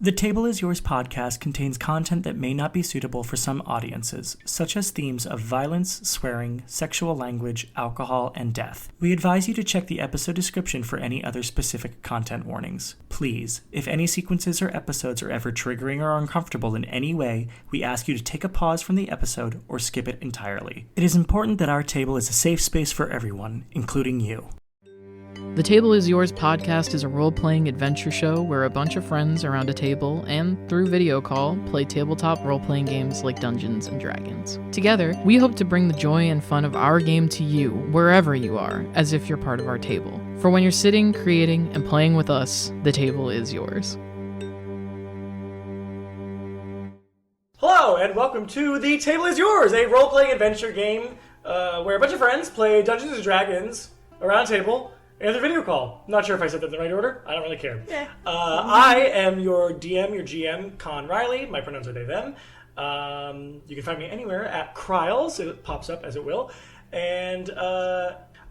The Table is Yours podcast contains content that may not be suitable for some audiences, such as themes of violence, swearing, sexual language, alcohol, and death. We advise you to check the episode description for any other specific content warnings. Please, if any sequences or episodes are ever triggering or uncomfortable in any way, we ask you to take a pause from the episode or skip it entirely. It is important that our table is a safe space for everyone, including you. The Table is Yours podcast is a role-playing adventure show where a bunch of friends around a table and, through video call, play tabletop role-playing games like Dungeons and Dragons. Together, we hope to bring the joy and fun of our game to you, wherever you are, as if you're part of our table. For when you're sitting, creating, and playing with us, the table is yours. Hello, and welcome to The Table is Yours, a role-playing adventure game where a bunch of friends play Dungeons and Dragons around a table and a video call. Not sure if I said that in the right order. I don't really care. Yeah. I am your DM, your GM, Con Riley. My pronouns are they, them. You can find me anywhere at Kryles. It pops up as it will. And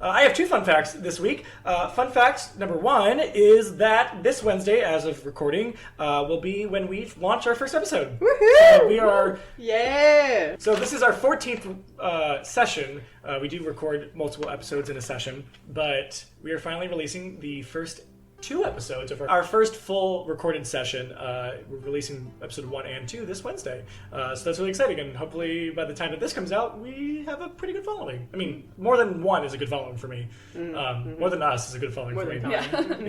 I have two fun facts this week. Fun fact number one is that this Wednesday, as of recording, will be when we launch our first episode. Woohoo! So we are... Yeah! So this is our 14th session. We do record multiple episodes in a session, but we are finally releasing the first two episodes of our first full recorded session. We're releasing episode 1 and 2 this Wednesday. So that's really exciting, and hopefully by the time that this comes out, we have a pretty good following. I mean, more than one is a good following for me. More than us is a good following for me.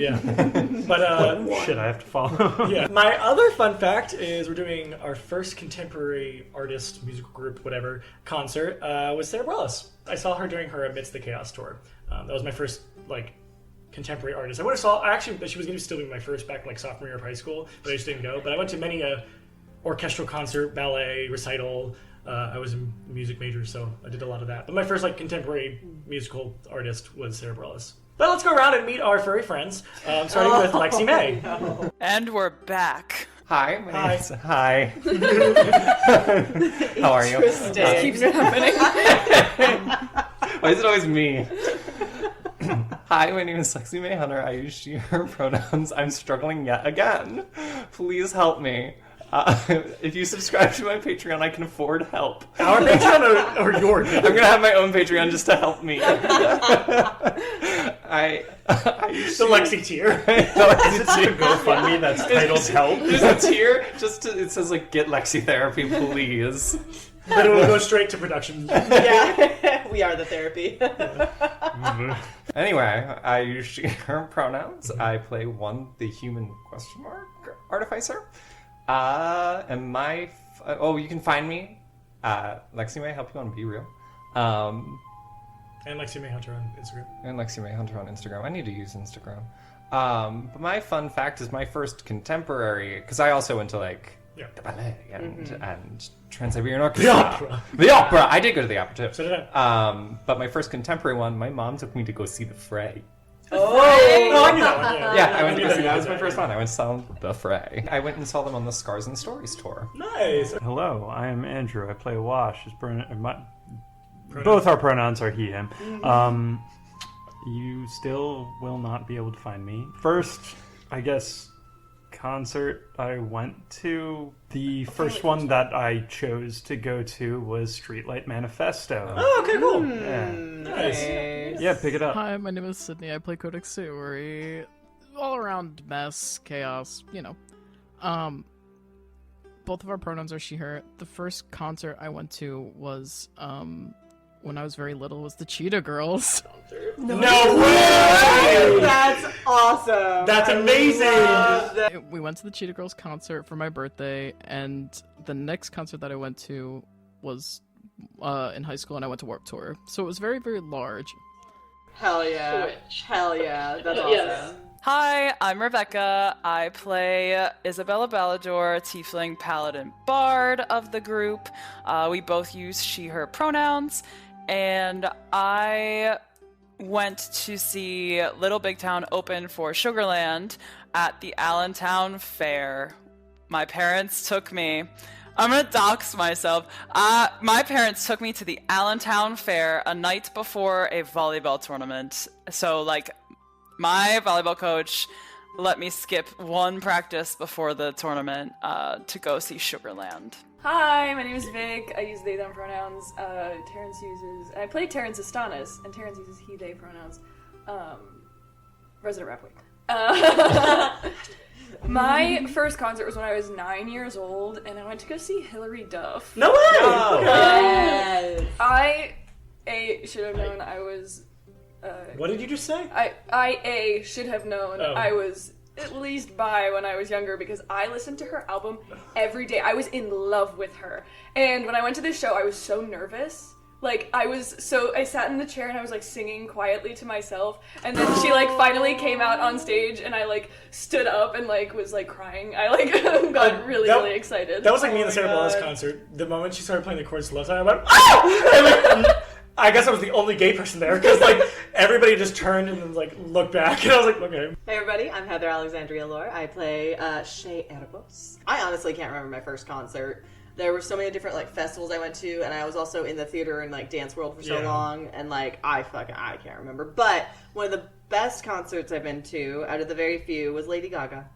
Yeah. But shit, I have to follow. yeah. My other fun fact is we're doing our first contemporary artist, musical group, whatever, concert with Sarah Bareilles. I saw her during her Amidst the Chaos tour. That was my first, contemporary artist. I would have saw, actually, she was going to still be my first back in, sophomore year of high school, but I just didn't go. But I went to many orchestral concert, ballet, recital. I was a music major, so I did a lot of that. But my first, contemporary musical artist was Sarah Bareilles. But let's go around and meet our furry friends, starting with Lexi May. No. And we're back. Hi, my name is... Hi. How are you? This keeps happening. Why is it always me? Hi, my name is Lexi May Hunter. I use she, her pronouns. I'm struggling yet again. Please help me. If you subscribe to my Patreon, I can afford help. Our Patreon or your Patreon? I'm going to have my own Patreon just to help me. I use the Lexi tier. Is it just a GoFundMe that's titled Help? There's a tier, it says, get Lexi therapy, please. But it will go straight to production. Yeah, we are the therapy. Anyway, I use she, her pronouns. I play the human artificer. And my... you can find me. Lexi May, help you on Be Real. And Lexi May Hunter on Instagram. And Lexi May Hunter on Instagram. I need to use Instagram. But my fun fact is my first contemporary... Because I also went to, the ballet and Trans-Siberian Orchestra. The opera! I did go to the opera, too. So did I. But my first contemporary one, my mom took me to go see The Fray. Oh, I knew that one, Yeah, I went to go see that. Was my first one. I went to saw The Fray. I went and saw them on the Scars and Stories tour. Nice. Hello, I am Andrew. I play Wash. Both our pronouns are he, him. You still will not be able to find me. First, I guess, concert I went to, the first one that I chose to go to was Streetlight Manifesto. Oh, okay, cool. Yeah. Nice. Yeah, pick it up. Hi, my name is Sydney. I play Codex and Wash. All around mess, chaos, Both of our pronouns are she, her. The first concert I went to was, when I was very little, was the Cheetah Girls. No way! That's awesome. That's amazing. We went to the Cheetah Girls concert for my birthday, and the next concert that I went to was in high school, and I went to Warped Tour. So it was very, very large. Hell yeah. Hell yeah. That's awesome. Yes. Hi, I'm Rebecca. I play Isabella Ballador, Tiefling Paladin Bard of the group. We both use she, her pronouns. And I went to see Little Big Town open for Sugarland at the Allentown Fair. My parents took me. I'm gonna dox myself. My parents took me to the Allentown Fair a night before a volleyball tournament. So, my volleyball coach let me skip one practice before the tournament to go see Sugarland. Hi, my name is Vic. I use they, them pronouns. Terrence uses... I play Terrence Astanis, and Terrence uses he, they pronouns. Resident Rapwing. My first concert was when I was 9 years old, and I went to go see Hilary Duff. No way! No. Yes. I should have known I was... What did you just say? I should have known I was at least bi when I was younger because I listened to her album every day. I was in love with her. And when I went to this show, I was so nervous. Like, I sat in the chair and I was, like, singing quietly to myself. And then she, like, finally came out on stage and I, like, stood up and, like, was, like, crying. I, like, got really excited. That was, like, me in the Sarah Bareilles concert. The moment she started playing the chorus to Love Song, I went, oh! And, like, I guess I was the only gay person there because, like, everybody just turned and then, like, looked back. And I was like, okay. Hey, everybody. I'm Heather Alexandria Lore. I play Shay Erebos. I honestly can't remember my first concert. There were so many different, like, festivals I went to, and I was also in the theater and, like, dance world for so long, and, like, I can't remember. But one of the best concerts I've been to, out of the very few, was Lady Gaga.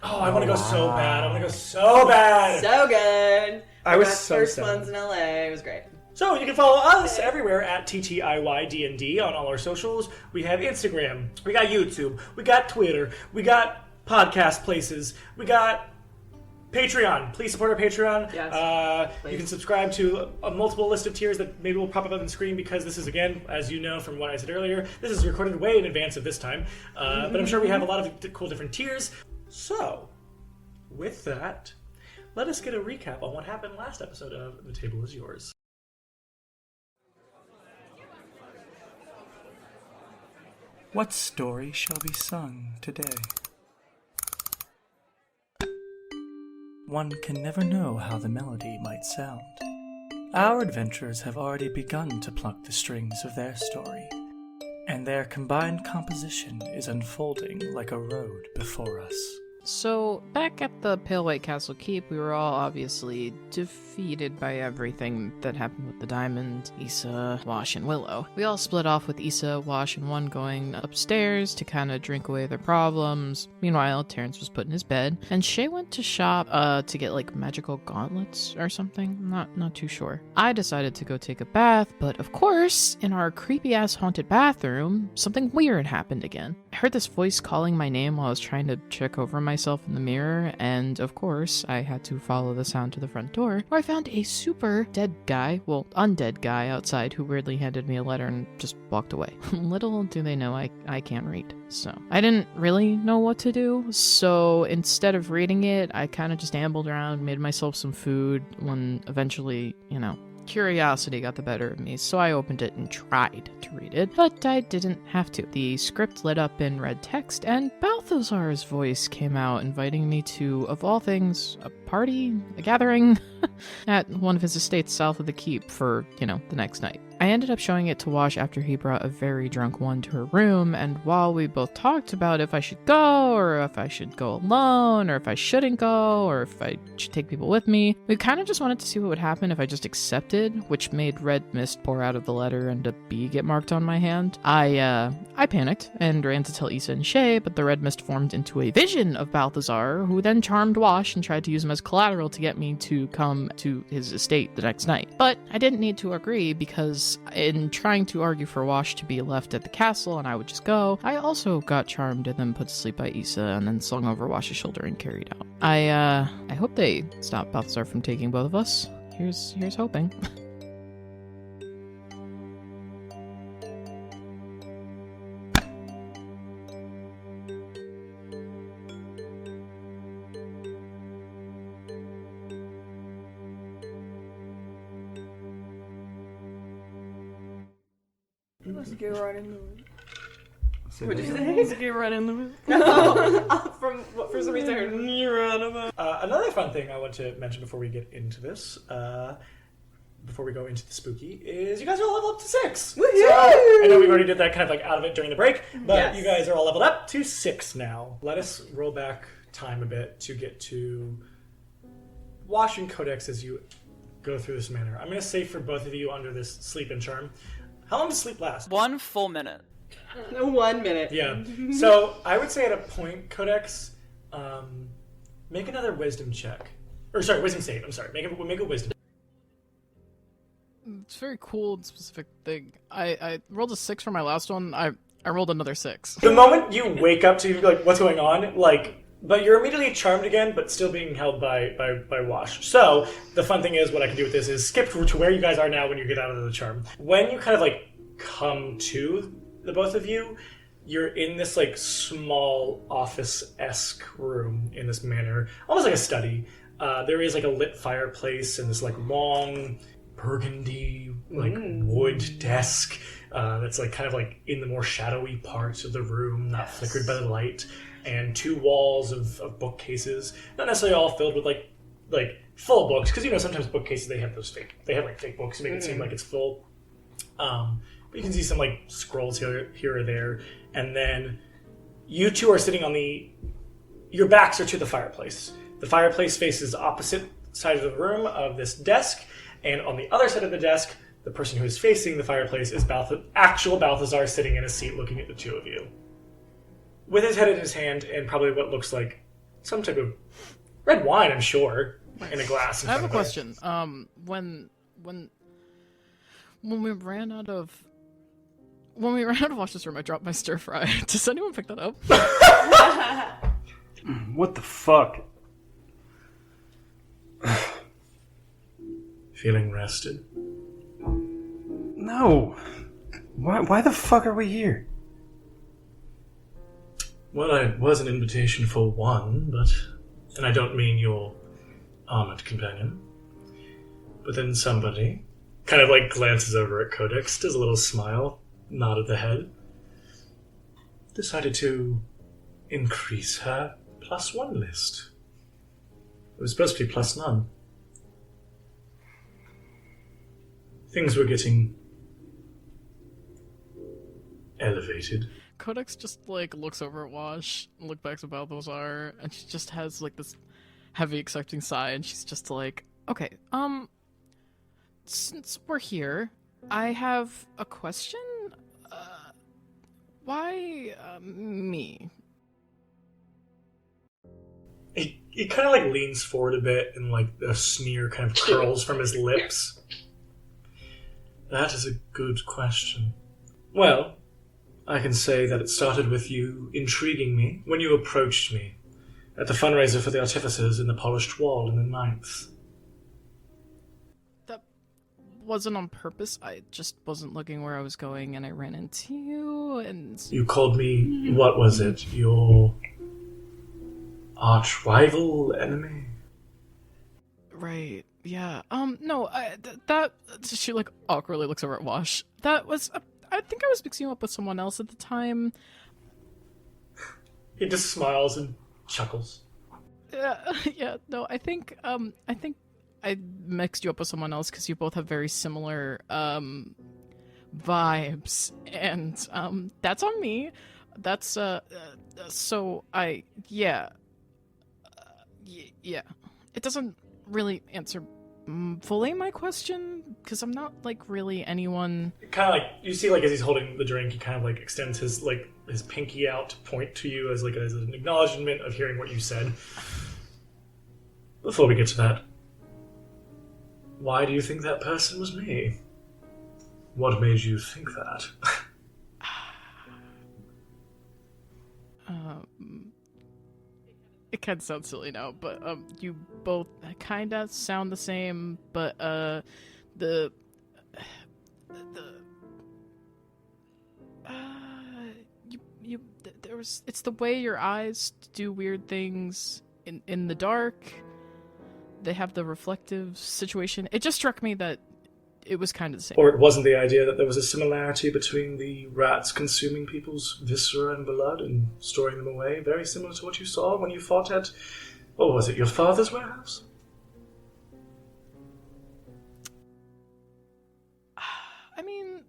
Oh, I want to go so bad. I want to go so bad. So good. I was my so first sad. ones in LA. It was great. So you can follow us everywhere at TTIYDND on all our socials. We have Instagram, we got YouTube, we got Twitter, we got podcast places, we got Patreon. Please support our Patreon. Yes, you can subscribe to a multiple list of tiers that maybe will pop up on the screen because this is, again, as you know from what I said earlier, this is recorded way in advance of this time. But I'm sure we have a lot of cool different tiers. So, with that, let us get a recap on what happened last episode of The Table is Yours. What story shall be sung today? One can never know how the melody might sound. Our adventurers have already begun to pluck the strings of their story, and their combined composition is unfolding like a road before us. So, back at the Pale White Castle Keep, we were all obviously defeated by everything that happened with the Diamond, Issa, Wash, and Willow. We all split off with Issa, Wash, and One going upstairs to kind of drink away their problems. Meanwhile, Terrence was put in his bed, and Shay went to shop to get, like, magical gauntlets or something. Not too sure. I decided to go take a bath, but of course, in our creepy-ass haunted bathroom, something weird happened again. I heard this voice calling my name while I was trying to check over myself in the mirror, and of course, I had to follow the sound to the front door, where I found a super undead guy outside who weirdly handed me a letter and just walked away. Little do they know I can't read. So, I didn't really know what to do, so instead of reading it, I kind of just ambled around, made myself some food, when eventually, curiosity got the better of me, so I opened it and tried to read it, but I didn't have to. The script lit up in red text, and Balthazar's voice came out inviting me to, of all things, a party, a gathering, at one of his estates south of the keep for, the next night. I ended up showing it to Wash after he brought a very drunk one to her room, and while we both talked about if I should go, or if I should go alone, or if I shouldn't go, or if I should take people with me, we kind of just wanted to see what would happen if I just accepted, which made red mist pour out of the letter and a B get marked on my hand. I panicked and ran to tell Issa and Shay, but the red mist formed into a vision of Balthazar, who then charmed Wash and tried to use him as collateral to get me to come to his estate the next night. But I didn't need to agree because in trying to argue for Wash to be left at the castle and I would just go, I also got charmed and then put to sleep by Issa and then slung over Wash's shoulder and carried out. I hope they stop Balthazar from taking both of us. Here's hoping. Let's get right into it. What'd you say? Let's get right into it. For some reason I heard Another fun thing I want to mention before we get into this, before we go into the spooky, is you guys are all leveled up to 6. Woohoo! So, I know we already did that kind of like out of it during the break, but Yes. you guys are all leveled up to 6 now. Let us roll back time a bit to get to Wash and Codex as you go through this manor. I'm going to say for both of you under this sleep and charm, how long does sleep last? 1 full minute. 1 minute. Yeah. So I would say at a point, Codex, make another wisdom check. Or sorry, wisdom save. I'm sorry. Make a wisdom. It's a very cool and specific thing. I rolled a 6 for my last one. I rolled another 6. The moment you wake up to like what's going on, like, but you're immediately charmed again, but still being held by Wash. So the fun thing is, what I can do with this is skip to where you guys are now when you get out of the charm. When you kind of like come to, the both of you, you're in this like small office-esque room in this manor, almost like a study. There is like a lit fireplace and this like long burgundy like wood desk that's like kind of like in the more shadowy parts of the room, not flickered by the light, and 2 walls of bookcases, not necessarily all filled with like full books, because you know sometimes bookcases they have like fake books to make it seem like it's full. But you can see some like scrolls here or there, and then you two are sitting on your backs are to the fireplace. The fireplace faces opposite sides of the room of this desk, and on the other side of the desk, the person who is facing the fireplace is actual Balthazar sitting in a seat looking at the two of you. With his head in his hand and probably what looks like some type of red wine, I'm sure, in a glass. I have a question. When we ran out of Wash this room, I dropped my stir fry. Does anyone pick that up? What the fuck? Feeling rested? No. Why the fuck are we here? Well, it was an invitation for one, and I don't mean your armored companion, but then somebody kind of like glances over at Codex, does a little smile, nod of the head, decided to increase her +1 list. It was supposed to be +none. Things were getting elevated. Codex just like looks over at Wash, look back to Balthazar, and she just has like this heavy accepting sigh, and she's just like, okay, since we're here, I have a question. Why me? He kind of like leans forward a bit, and like a sneer kind of curls from his lips. That is a good question. Well, I can say that it started with you intriguing me when you approached me at the fundraiser for the artificers in the Polished Wall in the 9th. That wasn't on purpose. I just wasn't looking where I was going, and I ran into you, and... You called me, what was it, your arch-rival enemy? Right, yeah. No, she, like, awkwardly looks over at Wash. That was... I think I was mixing you up with someone else at the time. He just smiles and chuckles. Yeah, no, I think I mixed you up with someone else because you both have very similar, vibes, and, that's on me. That's, so yeah. Yeah. It doesn't really answer fully my question, because I'm not, like, really anyone... Kind of like, you see, like, as he's holding the drink, he kind of, like, extends his pinky out to point to you as an acknowledgement of hearing what you said. Before we get to that, why do you think that person was me? What made you think that? It kind of sounds silly now, but you both kind of sound the same, but it's the way your eyes do weird things in the dark. They have the reflective situation. It just struck me that it was kind of the same. Or it wasn't the idea that there was a similarity between the rats consuming people's viscera and blood and storing them away, very similar to what you saw when you fought at, what was it, your father's warehouse? I mean,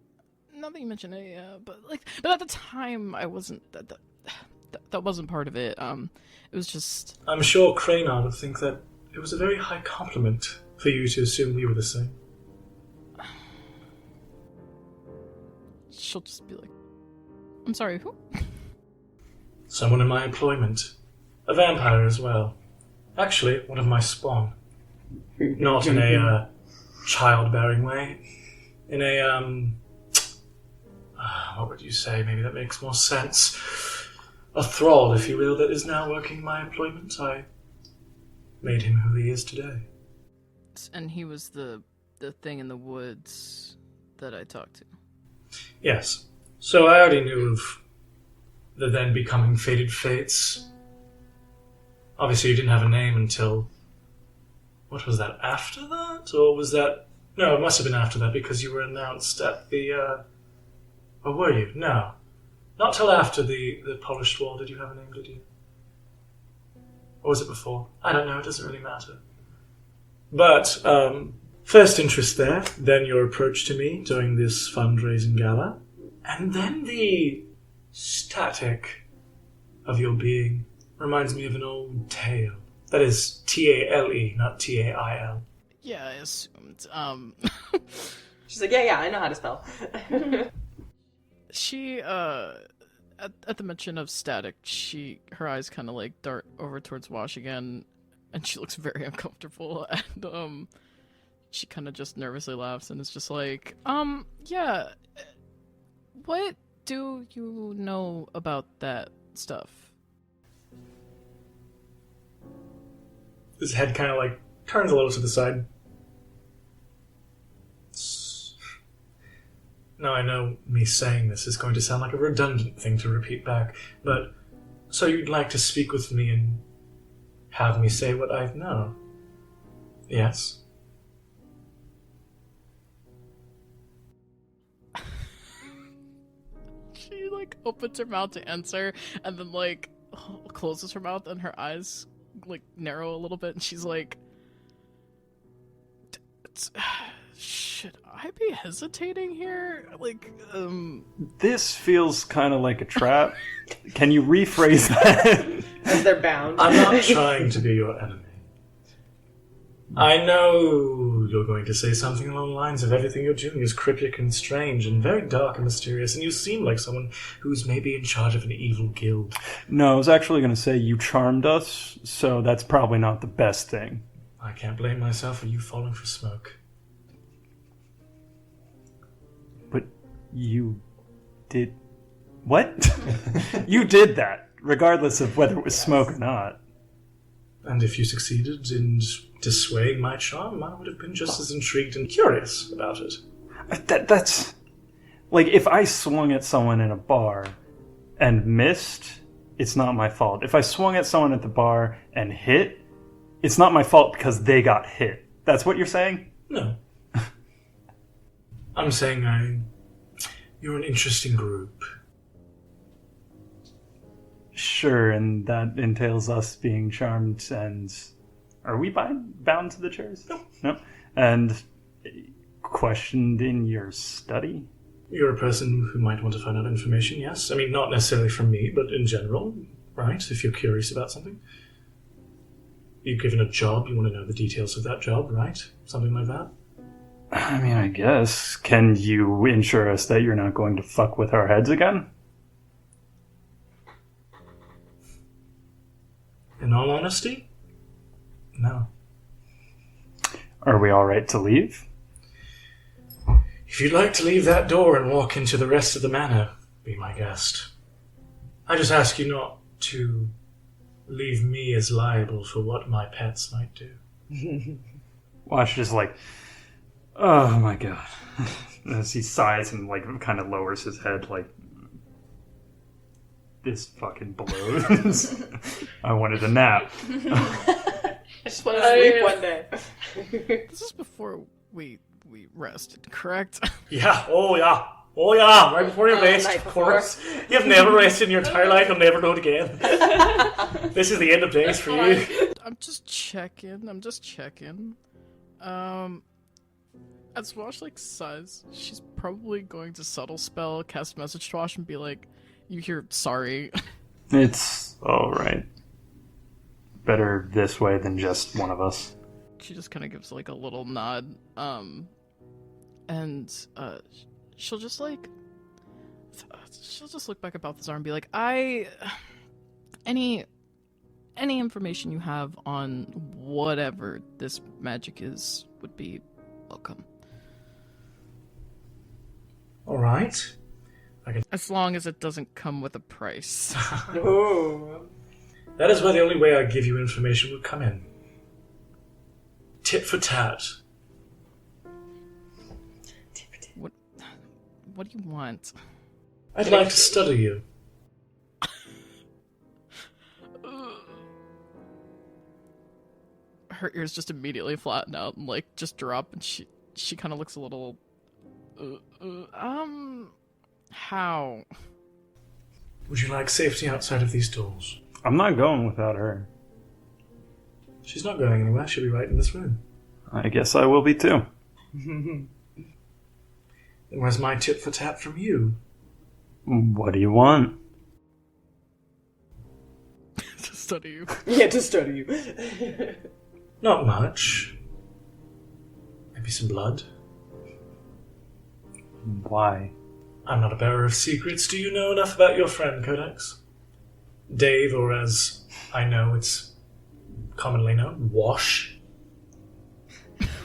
now that you mention it, but at the time, I wasn't, that wasn't part of it. It was just... I'm sure Cranar would think that it was a very high compliment for you to assume we were the same. She'll just be like, I'm sorry, who? Someone in my employment. A vampire as well. Actually, one of my spawn. Not in a childbearing way. In a, what would you say? Maybe that makes more sense. A thrall, if you will, that is now working my employment. I made him who he is today. And he was the thing in the woods that I talked to. Yes. So I already knew of the then becoming Fated Fates. Obviously you didn't have a name until... What was that, after that? Or was that... No, it must have been after that because you were announced at the... Or were you? No. Not till after the Polished Wall did you have a name, did you? Or was it before? I don't know, it doesn't really matter. But, first interest there, then your approach to me during this fundraising gala, and then the static of your being reminds me of an old tale. That is T-A-L-E, not T-A-I-L. Yeah, I assumed. She's like, yeah, I know how to spell. She, at the mention of static, her eyes kind of like dart over towards Wash again, and she looks very uncomfortable, and, she kind of just nervously laughs and is just like, yeah, what do you know about that stuff? His head kind of like turns a little to the side. Now I know me saying this is going to sound like a redundant thing to repeat back, but so you'd like to speak with me and have me say what I know? Yes? She like opens her mouth to answer and then like closes her mouth and her eyes like narrow a little bit and she's like, should I be hesitating here? Like, This feels kind of like a trap. Can you rephrase that? As they're bound. I'm not trying to be your enemy. I know you're going to say something along the lines of everything you're doing is cryptic and strange and very dark and mysterious, and you seem like someone who's maybe in charge of an evil guild. No, I was actually going to say you charmed us, so that's probably not the best thing. I can't blame myself for you falling for smoke. But you did... What? You did that, regardless of whether it was smoke or not. And if you succeeded in dissuading my charm, I would have been just as intrigued and curious about it. That's... Like, if I swung at someone in a bar and missed, it's not my fault. If I swung at someone at the bar and hit, it's not my fault because they got hit. That's what you're saying? No. I'm saying you're an interesting group. Sure, and that entails us being charmed and... Are we bound to the chairs? No. And questioned in your study? You're a person who might want to find out information, yes. I mean, not necessarily from me, but in general, right? If you're curious about something. You're given a job, you want to know the details of that job, right? Something like that. I mean, I guess. Can you ensure us that you're not going to fuck with our heads again? In all honesty, no. Are we all right to leave? If you'd like to leave that door and walk into the rest of the manor, be my guest. I just ask you not to leave me as liable for what my pets might do. Wash is like, oh my god. As he sighs and like kind of lowers his head like, this fucking blows. I wanted a nap. I just want to sleep one day. This is before we rested, correct? Yeah, oh yeah. Oh yeah, right before you rest, of course. You've never rested in your entire life, you'll never do it again. This is the end of days for you. I'm just checking. As Wash like sighs, she's probably going to subtle spell, cast message to Wash and be like, you hear sorry. It's alright. Better this way than just one of us. She just kind of gives like a little nod, and she'll just like She'll just look back at Balthazar and be like, any information you have on whatever this magic is would be welcome. All right. As long as it doesn't come with a price. Oh. That is where the only way I give you information would come in. Tit for tat. What do you want? I'd like to study you. Her ears just immediately flatten out and like just drop, and she kind of looks a little. How? Would you like safety outside of these doors? I'm not going without her. She's not going anywhere. She'll be right in this room. I guess I will be too. Then where's my tit for tat from you? What do you want? To study you. Yeah, to study you. Not much. Maybe some blood. Why? I'm not a bearer of secrets. Do you know enough about your friend, Codex? Dave, or as I know it's commonly known, Wash.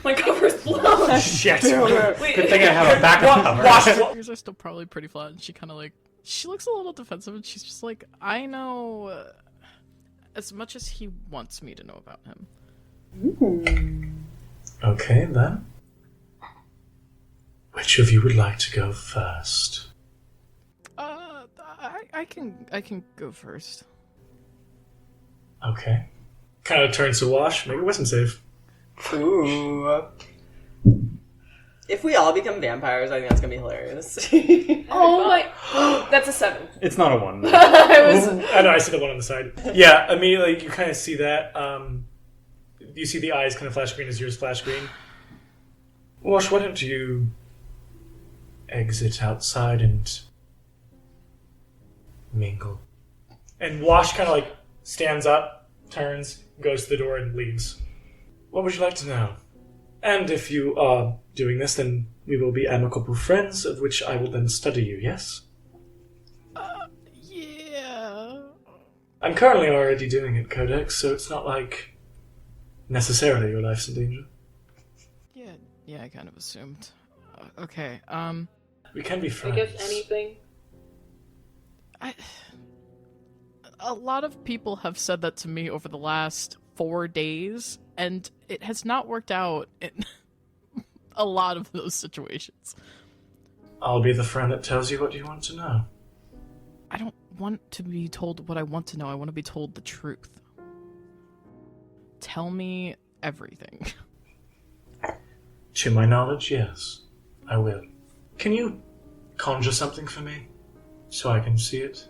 My cover's blown. Shit. Wait. Good thing I have a backup cover. Her ears are still probably pretty flat, and she kind of like, she looks a little defensive, and she's just like, I know as much as he wants me to know about him. Okay, then. Which of you would like to go first? I can go first. Okay. Kind of turns to Wash. Make a wisdom save. Ooh. If we all become vampires, I think that's gonna be hilarious. Oh my... That's a 7. It's not a one. I was... I know, I see the one on the side. Yeah, immediately you kind of see that. You see the eyes kind of flash green as yours flash green. Wash, why don't you exit outside and mingle? And Wash kind of like stands up, turns, goes to the door and leaves. What would you like to know? And if you are doing this, then we will be amicable friends, of which I will then study you, yes? Yeah. I'm currently already doing it, Codex, so it's not like necessarily your life's in danger. Yeah, I kind of assumed. Okay, We can be I friends. guess anything. a lot of people have said that to me over the last 4 days, and it has not worked out in a lot of those situations. I'll be the friend that tells you what you want to know. I don't want to be told what I want to know. I want to be told the truth. Tell me everything. To my knowledge, yes, I will. Can you conjure something for me, so I can see it?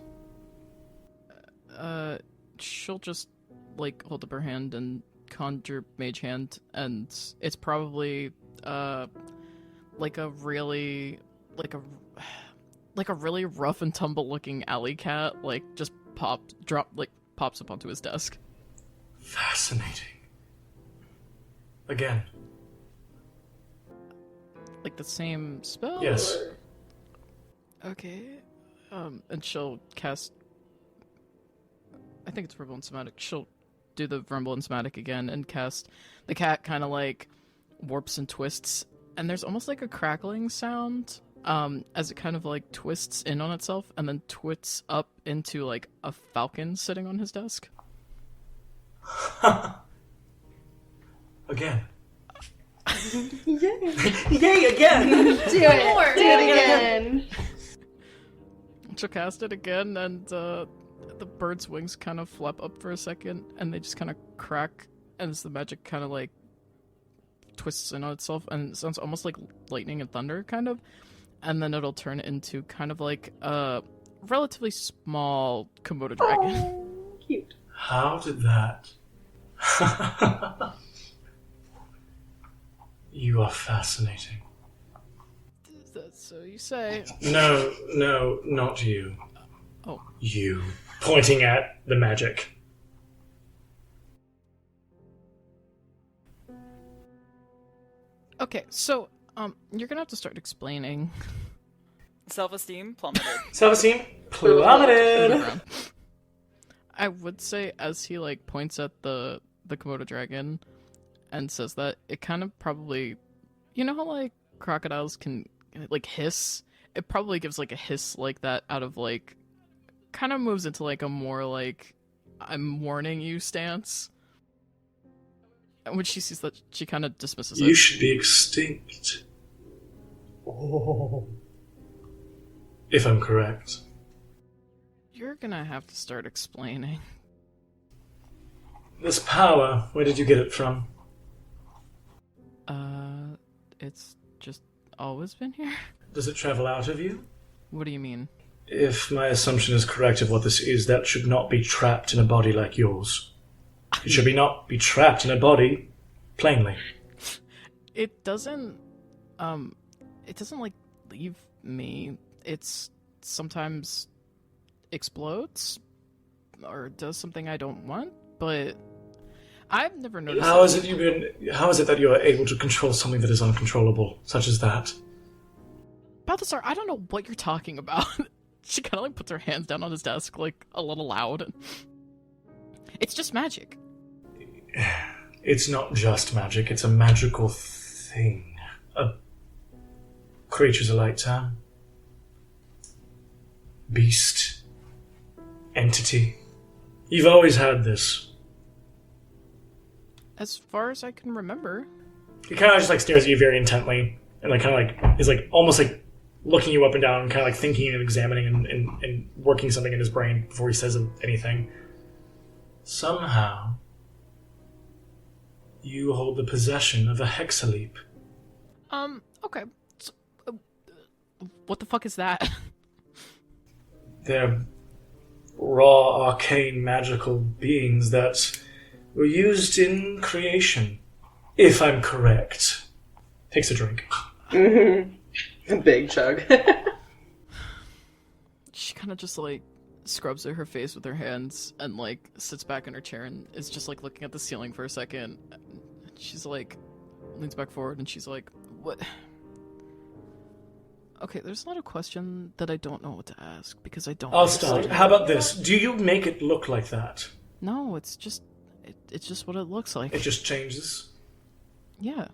She'll just, like, hold up her hand and conjure Mage Hand, and it's probably, like a really rough and tumble looking alley cat, like, just pops up onto his desk. Fascinating. Again. Like the same spell? Yes. Or... Okay. And she'll cast... I think it's Rumble and Somatic. She'll do the Rumble and Somatic again and cast... The cat kind of, like, warps and twists, and there's almost like a crackling sound, as it kind of, like, twists in on itself, and then twists up into, like, a falcon sitting on his desk. Again. Yay again! Do it! Do it again! She'll cast it again, and the bird's wings kind of flap up for a second, and they just kind of crack, and as the magic kind of, like, twists in on itself, and it sounds almost like lightning and thunder, kind of, and then it'll turn into kind of like a relatively small Komodo dragon. Oh, cute. How did that... You are fascinating. That's so you say. No, not you. Oh. You. Pointing at the magic. Okay, so, you're gonna have to start explaining Self-esteem plummeted. Self-esteem plummeted. I would say, as he like points at the Komodo dragon and says that, it kind of probably, you know how like crocodiles can like hiss? It probably gives like a hiss like that out of like, kind of moves into like a more like, I'm warning you stance. And when she sees that, she kind of dismisses it. You should be extinct. Oh. If I'm correct. You're gonna have to start explaining. This power, where did you get it from? It's just always been here? Does it travel out of you? What do you mean? If my assumption is correct of what this is, that should not be trapped in a body like yours. It should not be trapped in a body, plainly. It doesn't like leave me. It's sometimes explodes or does something I don't want, but I've never noticed. How is it that you are able to control something that is uncontrollable, such as that? Balthazar, I don't know what you're talking about. She kind of like puts her hands down on his desk, like a little loud. It's just magic. It's not just magic, it's a magical thing. A creature's a light term. Beast. Entity. You've always had this. As far as I can remember. He kind of just like stares at you very intently, and like kind of like is like almost like looking you up and down, and kind of like thinking and examining and working something in his brain before he says anything. Somehow, you hold the possession of a hexaleap. Okay. So, what the fuck is that? They're raw, arcane, magical beings that were used in creation, if I'm correct. Takes a drink. Mm-hmm. Big chug. She kind of just like scrubs her face with her hands and like sits back in her chair and is just like looking at the ceiling for a second. She's like leans back forward and she's like, what? Okay, there's a lot of question that I don't know what to ask because I don't. I'll start. How about this? Do you make it look like that? No, it's just what it looks like. It just changes? Yeah.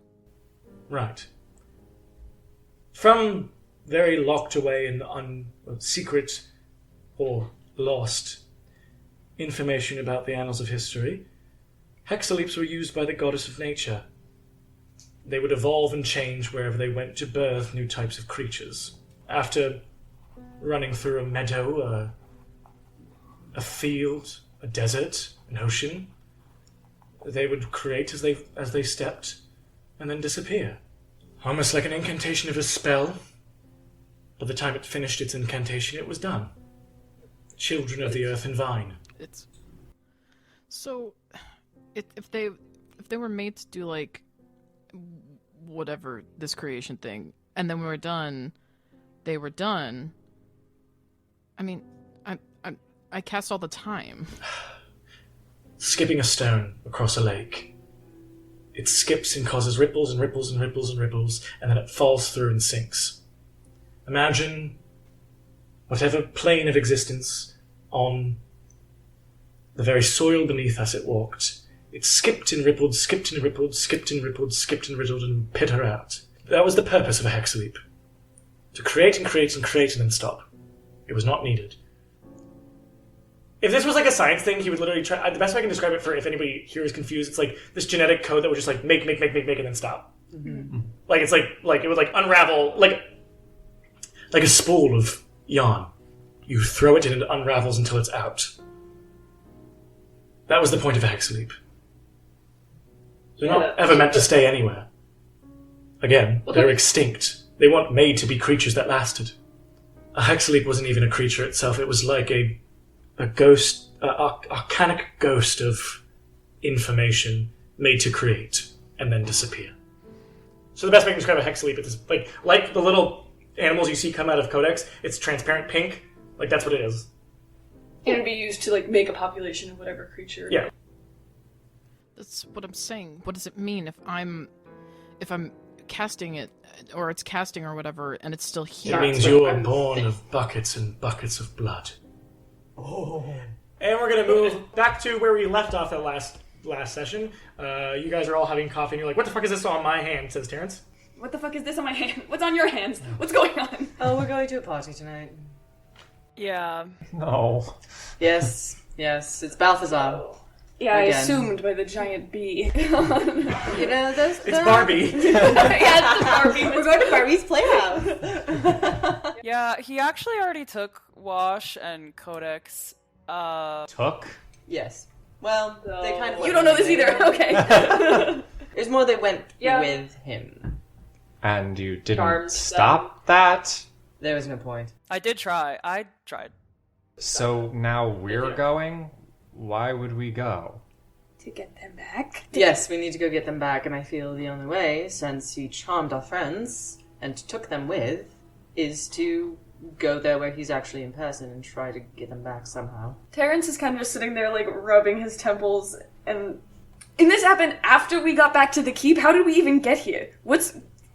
Right. From very locked away and secret or lost information about the annals of history, hexaleaps were used by the goddess of nature. They would evolve and change wherever they went to birth new types of creatures. After running through a meadow, a field, a desert, an ocean, they would create as they stepped and then disappear. Almost like an incantation of a spell. By the time it finished its incantation, it was done. Children of the earth and vine. It's so if they were made to do like whatever this creation thing, and then we were done, they were done. I mean, I cast all the time. Skipping a stone across a lake. It skips and causes ripples and ripples and ripples and ripples, and then it falls through and sinks. Imagine whatever plane of existence on the very soil beneath us it walked. It skipped and rippled, skipped and rippled, skipped and rippled, skipped and riddled, and pit her out. That was the purpose of a hexaleap. To create and create and create and then stop. It was not needed. If this was like a science thing, he would literally try... The best way I can describe it for if anybody here is confused, it's like this genetic code that would just like make, and then stop. Mm-hmm. Like it's like it would like unravel, like a spool of yarn. You throw it and it unravels until it's out. That was the point of a hexaleap. They're not ever meant to stay anywhere. Again, they're extinct. They weren't made to be creatures that lasted. A hexaleap wasn't even a creature itself. It was like a ghost, an arcanic ghost of information made to create and then disappear. So the best way to describe a hexaleap is like the little animals you see come out of Codex. It's transparent pink. Like that's what it is. And it'd be used to like make a population of whatever creature. Yeah. That's what I'm saying. What does it mean if I'm casting it, or it's casting or whatever, and it's still here. It means you are born of buckets and buckets of blood. Oh. And we're gonna move back to where we left off at last session. You guys are all having coffee, and you're like, "What the fuck is this on my hand?" Says Terrence. What the fuck is this on my hand? What's on your hands? What's going on? Oh, we're going to a party tonight. Yeah. No. Yes, it's Balthazar. Yeah, Again. I assumed by the giant bee. You know, It's Barbie. Yeah, it's Barbie. We're going to Barbie's Playhouse. Yeah, he actually already took Wash and Codex. Took? Yes. Well, they kind of. You don't know this either. Okay. There's more they went Yeah. with him. And you didn't Charmed stop that? There was no point. I did try. I tried. So now we're going? Why would we go? To get them back. Yes, we need to go get them back, and I feel the only way, since he charmed our friends and took them with, is to go there where he's actually in person and try to get them back somehow. Terrence is kind of just sitting there, like, rubbing his temples, and this happened after we got back to the keep? How did we even get here?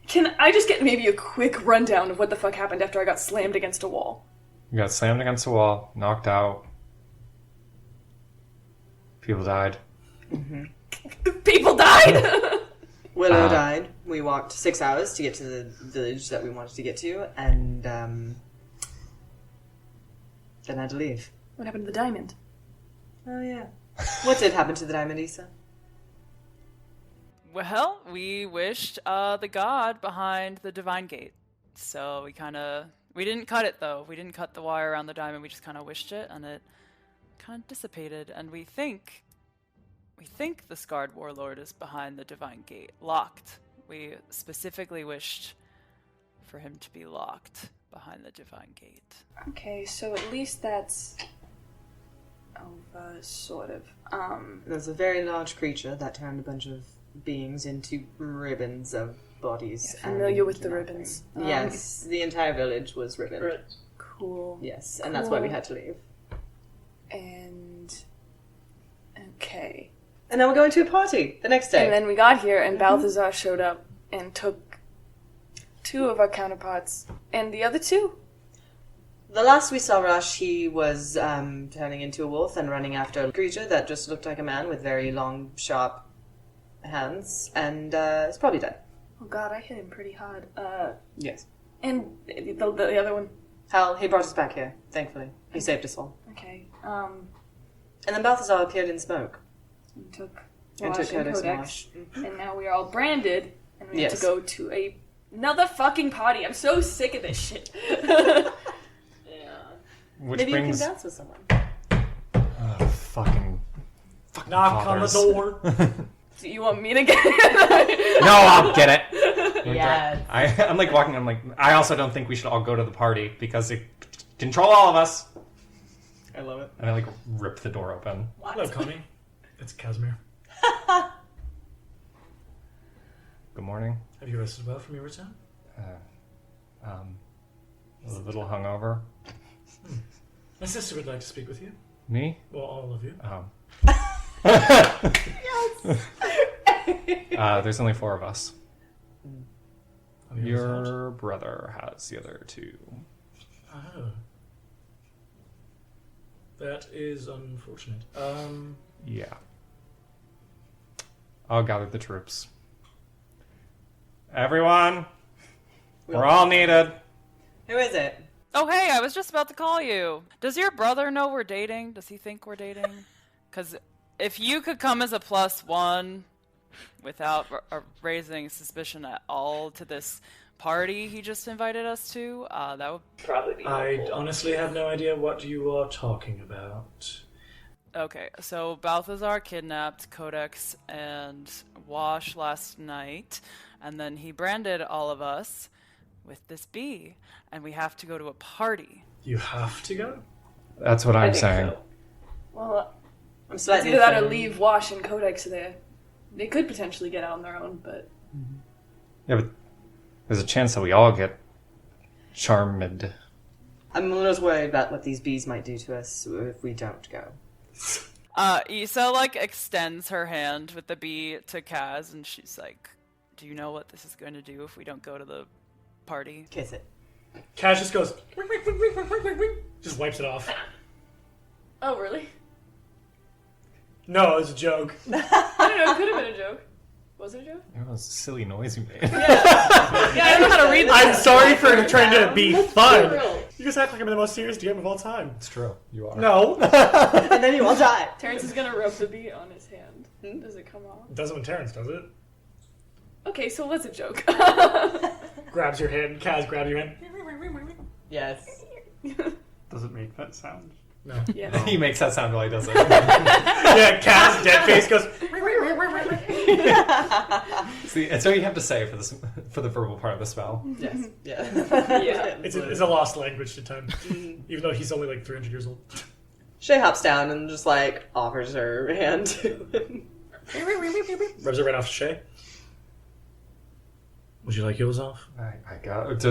Can I just get maybe a quick rundown of what the fuck happened after I got slammed against a wall? You got slammed against a wall, knocked out. People died. People died! Willow died. We walked 6 hours to get to the village that we wanted to get to, and then had to leave. What happened to the diamond? Oh, yeah. What did happen to the diamond, Issa? Well, we wished the god behind the divine gate. So we didn't cut it though. We didn't cut the wire around the diamond. We just kind of wished it, and it kind of dissipated. And we think the scarred warlord is behind the divine gate, locked. We specifically wished for him to be locked behind the divine gate. Okay, so at least that's over, sort of. There's a very large creature that turned a bunch of beings into ribbons of bodies. Familiar with the nothing. ribbons. Yes, the entire village was ribboned. Cool. Yes, and that's why we had to leave. And okay. And then we're going to a party the next day. And then we got here, and Balthazar showed up and took 2 of our counterparts, and the other 2. The last we saw Rush, he was turning into a wolf and running after a creature that just looked like a man with very long, sharp hands, and it's probably dead. Oh god, I hit him pretty hard. Yes. And the other one. Hell, he brought us back here, thankfully. He saved us all. Okay. And then Balthazar appeared in smoke. And took And Wash took and Codex and Codex. Wash. And now we are all branded, and we have Yes. to go to another fucking party. I'm so sick of this shit. Which Maybe brings... you can dance with someone. Oh, fucking Knock on the fathers. door. Do you want me to get it? No, I'll get it. Yes. I'm like walking. I'm like, I also don't think we should all go to the party because it control all of us. I love it. And I like rip the door open. Hello, Connie. It's Casimir. Good morning. Have you rested well from your return? A little hungover. My sister would like to speak with you. Me? Well, all of you. There's only 4 of us. On the other side. Your brother has the other 2. Oh. That is unfortunate. Yeah. I'll gather the troops. Everyone! We're all needed. Who is it? Oh, hey, I was just about to call you. Does your brother know we're dating? Does he think we're dating? Because if you could come as a +1 without raising suspicion at all to this party he just invited us to, that would probably be helpful. I honestly have no idea what you are talking about. Okay, so Balthazar kidnapped Codex and Wash last night, and then he branded all of us with this bee, and we have to go to a party. You have to go? That's what I'm saying. So. Well, I'm it's slightly either that or offended. leave Wash and Codex there. They could potentially get out on their own, but... Yeah, but there's a chance that we all get charmed. I'm a little worried about what these bees might do to us if we don't go. Issa, extends her hand with the bee to Kaz, and she's like, Do you know what this is going to do if we don't go to the party? Kiss it. Kaz just goes, wink, wink, wink, wink, wink, wink, wink, just wipes it off. Oh, really? No, it's a joke. I don't know, it could have been a joke. Was it a joke? It was a silly noise you made. Yeah, I don't know how to read I'm that. sorry for trying to be fun. You guys act like I'm the most serious DM of all time. It's true. You are. No. And then you all die. Terrence is gonna rub the bee on his hand. Does it come off? It doesn't when Terrence does it. Okay, so what's a joke? Grabs your hand. Kaz grabs your hand. Yes. Does it make that sound? No. Yeah. He makes that sound while he does it. Yeah, Kaz, dead face goes. See, it's what you have to say for the verbal part of the spell. Yes. Yeah. Yeah. It's a lost language to time, even though he's only like 300 years old. Shay hops down and just like offers her hand to him. Rubs it right off Shay. Would you like yours off? I got.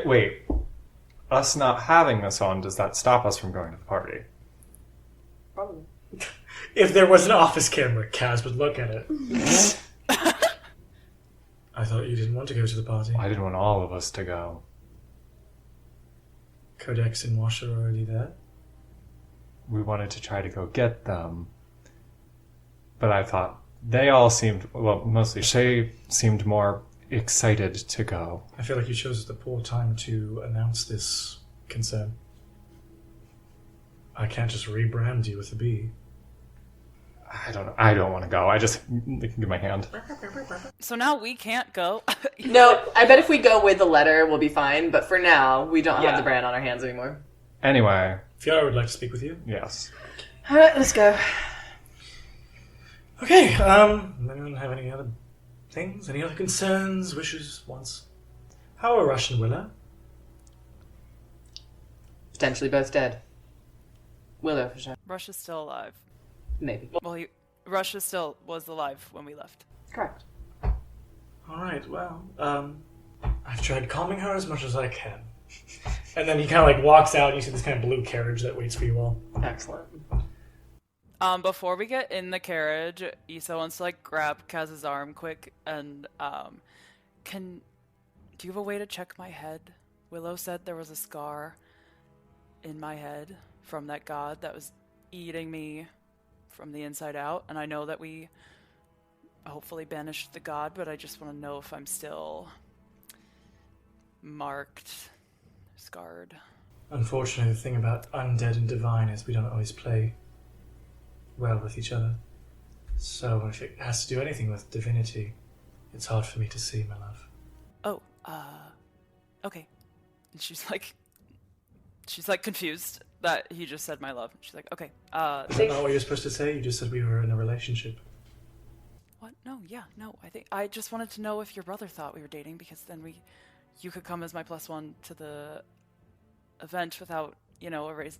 Wait, us not having this on, does that stop us from going to the party? Probably. If there was an office camera, Kaz would look at it. I thought you didn't want to go to the party. I didn't want all of us to go. Codex and Wash are already there. We wanted to try to go get them. But I thought they all seemed, well, mostly Shay seemed more excited to go. I feel like you chose the poor time to announce this concern. I can't just rebrand you with a B. I don't want to go. I just give my hand. So now we can't go. No, I bet if we go with the letter, we'll be fine. But for now, we don't Yeah. have the brand on our hands anymore. Anyway, Fiora would like to speak with you. yes. All right, let's go. Okay, anyone have any other things? Any other concerns, wishes, wants? How are Rush and Willow? Potentially both dead. Willow for sure. Rush is still alive. Maybe. Well, Rush is still was alive when we left. Correct. Alright, well, I've tried calming her as much as I can. And then he kind of like walks out and you see this kind of blue carriage that waits for you all. Excellent. Before we get in the carriage, Issa wants to like grab Kaz's arm quick and do you have a way to check my head? Willow said there was a scar in my head from that god that was eating me from the inside out, and I know that we hopefully banished the god, but I just want to know if I'm still marked, scarred. Unfortunately, the thing about undead and divine is we don't always play well with each other. So if it has to do anything with divinity, it's hard for me to see, my love. Oh, okay. And she's like confused that he just said my love. She's like, okay, Is that not what you're supposed to say? You just said we were in a relationship. what? No, I just wanted to know if your brother thought we were dating, because then you could come as my +1 to the event without,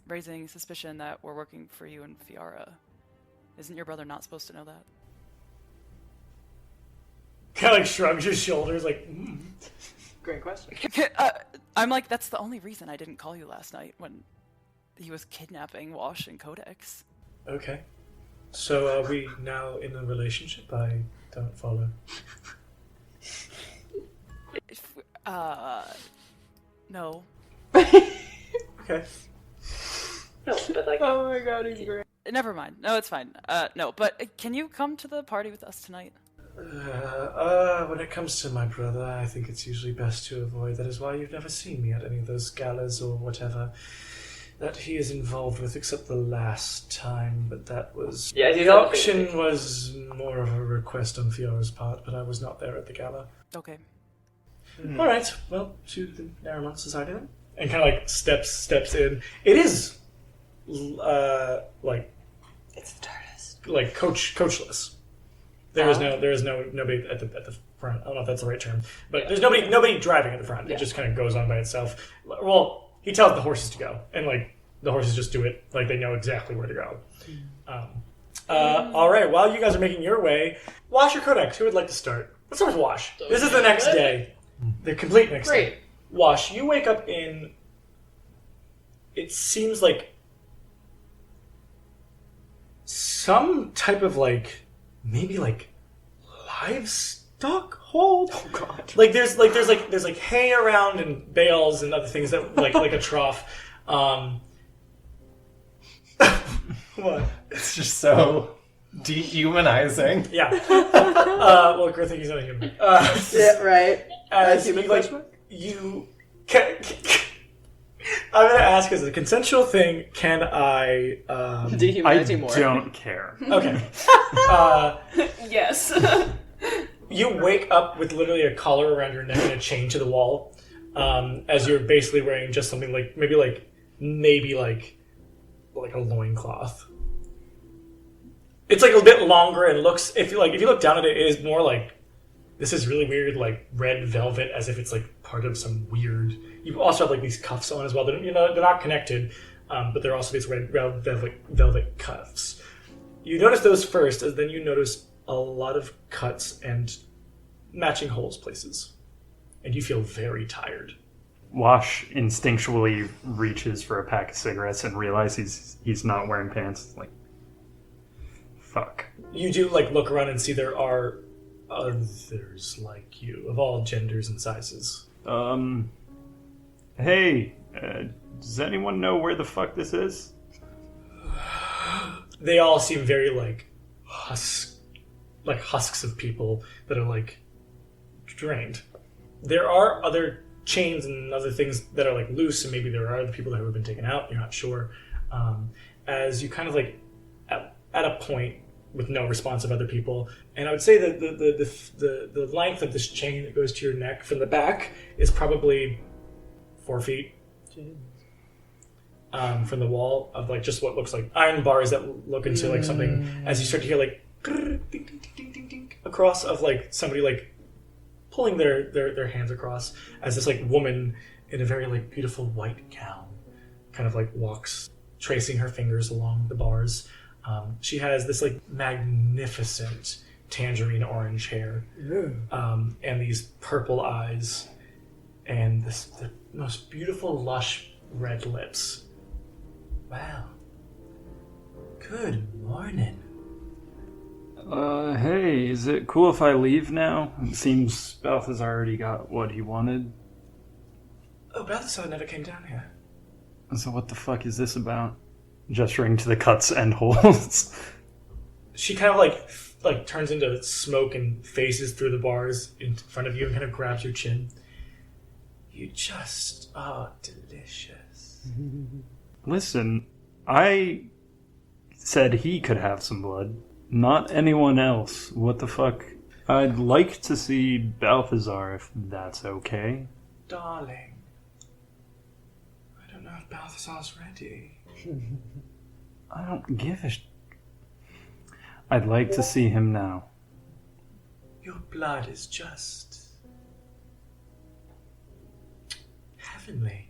raising suspicion that we're working for you and Fiora. Isn't your brother not supposed to know that? Kind of like shrugs his shoulders, like, Great question. I'm like, that's the only reason I didn't call you last night when he was kidnapping Wash and Codex. Okay. So are we now in a relationship? I don't follow. No. Okay. No, but like. Oh my god, he's great. Never mind. No, it's fine. No, but can you come to the party with us tonight? When it comes to my brother, I think it's usually best to avoid. That is why you've never seen me at any of those galas or whatever that he is involved with, except the last time. But that was... Yeah, the auction was more of a request on Fiora's part, but I was not there at the gala. Okay. Alright, well, to the Naramon Society then. And kind of like steps in. It is, like... It's the TARDIS. Like coachless. There is nobody at the front. I don't know if that's the right term, but there's nobody driving at the front. It just kind of goes on by itself. Well, he tells the horses to go, and like the horses just do it. Like they know exactly where to go. All right. While you guys are making your way, Wash or Codex? Who would like to start? Let's start with Wash. This is the next day, the complete next day. Wash, you wake up in. It seems like some type of like. Maybe like livestock hold. Oh God. Like there's hay around and bales and other things that like a trough. What? It's just so dehumanizing. Yeah. Well, good thing he's not a human. Yeah, right. As human you, like, question mark? you can, I'm gonna ask as a consensual thing. Can I? Dehumanize you more. don't care. Okay. Yes. You wake up with literally a collar around your neck and a chain to the wall, as you're basically wearing just something like maybe like a loincloth. It's like a bit longer and looks, if you look down at it, it is more like, this is really weird, like red velvet, as if it's like part of some weird. You also have like these cuffs on as well. They're not connected, but they're also these red velvet cuffs. You notice those first, and then you notice a lot of cuts and matching holes places, and you feel very tired. Wash instinctually reaches for a pack of cigarettes and realizes he's not wearing pants. Like, fuck. You do like look around and see there are others like you of all genders and sizes. Hey, does anyone know where the fuck this is? They all seem very like husks of people that are like drained. There are other chains and other things that are like loose, and maybe there are other people that have been taken out. You're not sure. As you kind of like at a point with no response of other people, and I would say that the length of this chain that goes to your neck from the back is probably 4 feet. From the wall of like just what looks like iron bars that look into like something, as you start to hear like ding, ding, ding, ding, ding, ding, across of like somebody like pulling their hands across, as this like woman in a very like beautiful white gown kind of like walks, tracing her fingers along the bars. She has this like magnificent tangerine orange hair, and these purple eyes, and the most beautiful lush red lips. Wow. Good morning. Hey, is it cool if I leave now? It seems Balthazar already got what he wanted. Oh, Balthazar never came down here. So what the fuck is this about? Gesturing to the cuts and holes. She kind of like turns into smoke and faces through the bars in front of you and kind of grabs your chin. You just are delicious. Listen, I said he could have some blood, not anyone else. What the fuck? I'd like to see Balthazar if that's okay. Darling, I don't know if Balthazar's ready. I don't give a I'd like to see him now. Your blood is just heavenly.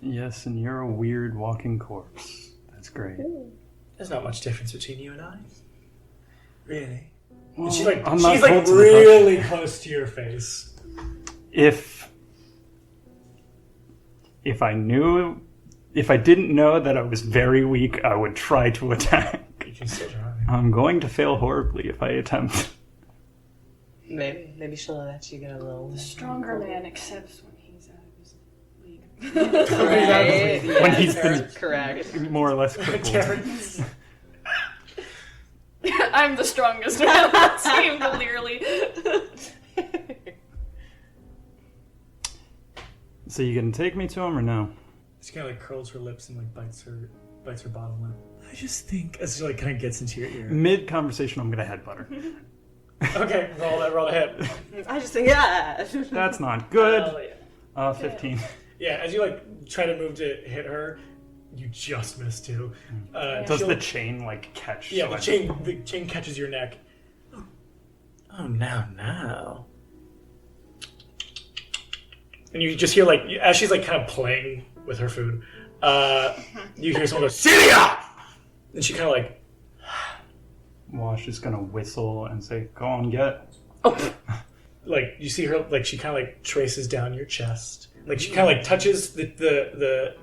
Yes, and you're a weird walking corpse. That's great. There's not much difference between you and I. Really? Well, And she's like I'm not cold to the really close to your face. If I didn't know that I was very weak, I would try to attack. You can still try. I'm going to fail horribly if I attempt. Maybe she'll let you get a little. The stronger man accepts when he's out of his league. Right. When Yeah, he's been correct. more or less crippled. I'm the strongest one on that team, clearly. So you gonna take me to him or no? She kind of like curls her lips and like bites her bottom lip. I just think as she like kind of gets into your ear. Mid conversation, I'm gonna headbutt her. Okay, roll ahead. I just think, yeah. That's not good. Oh, yeah. 15. Yeah, as you like try to move to hit her, you just miss too. Does she'll- the chain like catch? Yeah, so the chain catches your neck. Oh, now. And you just hear like as she's like kind of playing with her food, you hear someone go Celia, and she kind of like Wash is gonna whistle and say, "Go on, get." like you see her like she kind of like traces down your chest Like she kind of like touches the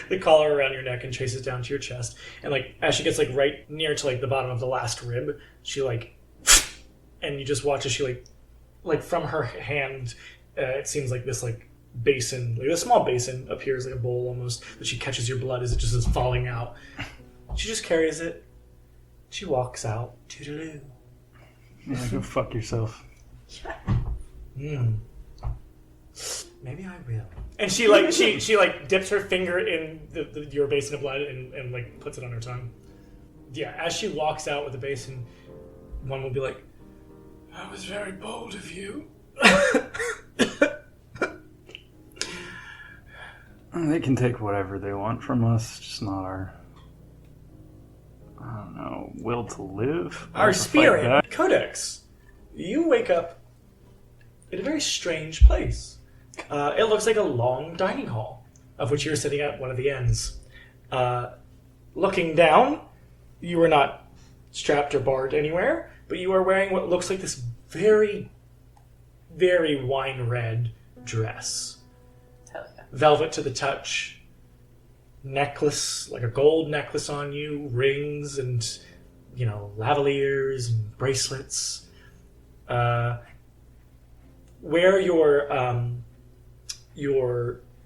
the collar around your neck and traces down to your chest. And like as she gets like right near to like the bottom of the last rib, she like, and you just watch as she like from her hand, it seems like this like basin, like a small basin appears like a bowl almost, that she catches your blood as it just is falling out. She just carries it. She walks out. Toodaloo. Yeah, go fuck yourself. Maybe I will. And she like she like dips her finger in your basin of blood and like puts it on her tongue. Yeah, as she walks out with the basin, one will be like, "That was very bold of you." They can take whatever they want from us, just not our, I don't know, will to live. Our spirit, Codex. You wake up in a very strange place. It looks like a long dining hall, of which you're sitting at one of the ends. Looking down, you are not strapped or barred anywhere, but you are wearing what looks like this very, very wine red dress. Hell yeah. Velvet to the touch, necklace, like a gold necklace on you, rings and, lavaliers and bracelets. Where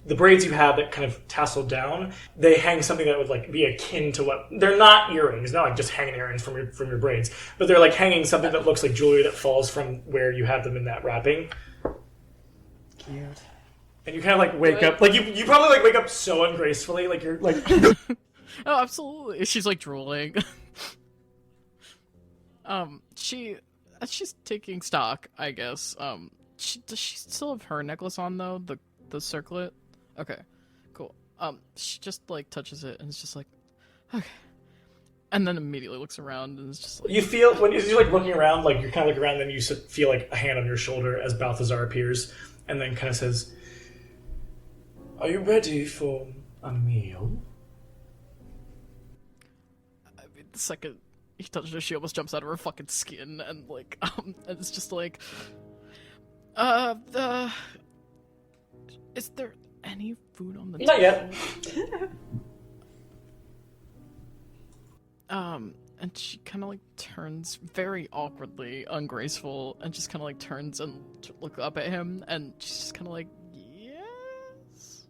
the braids you have that kind of tassel down, they hang something that would like be akin to what they're not earrings, not like just hanging earrings from your braids, but they're like hanging something that looks like jewelry that falls from where you have them in that wrapping. Cute. And you kind of like wake up, like you probably like wake up so ungracefully, like you're like. Oh, absolutely. She's like drooling. She's taking stock, I guess. Does she still have her necklace on though? The circlet? Okay, cool. She just like touches it and it's just like, okay. And then immediately looks around and it's just like... You feel, when you're like looking around, like you're kind of looking around, then you feel like a hand on your shoulder as Balthazar appears and then kind of says, "Are you ready for a meal?" I mean, the second he touches her, she almost jumps out of her fucking skin and like, and it's just like, is there any food on the Not yet. And she kind of like turns very awkwardly, ungraceful, and just kind of like turns and look up at him, and she's just kind of like, yes.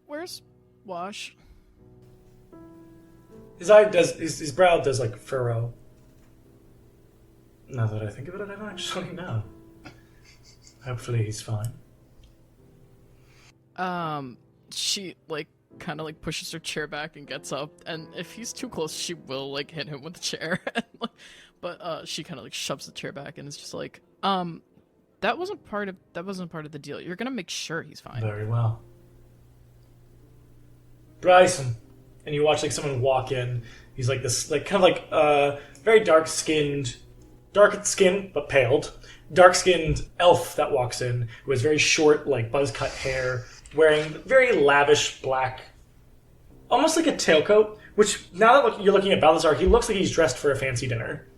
Where's Wash? His brow does like furrow. Now that I think of it, I don't actually know. Hopefully he's fine. She like kind of like pushes her chair back and gets up, and if he's too close, she will like hit him with the chair. But she kind of like shoves the chair back and is just like, that wasn't part of the deal. You're gonna make sure he's fine. Very well. Bryson. And you watch like someone walk in. He's like this, like kind of like very dark skinned but paled, dark skinned elf that walks in who has very short, like buzz cut hair, wearing very lavish black, almost like a tailcoat. Which now that you're looking at Balthazar, he looks like he's dressed for a fancy dinner.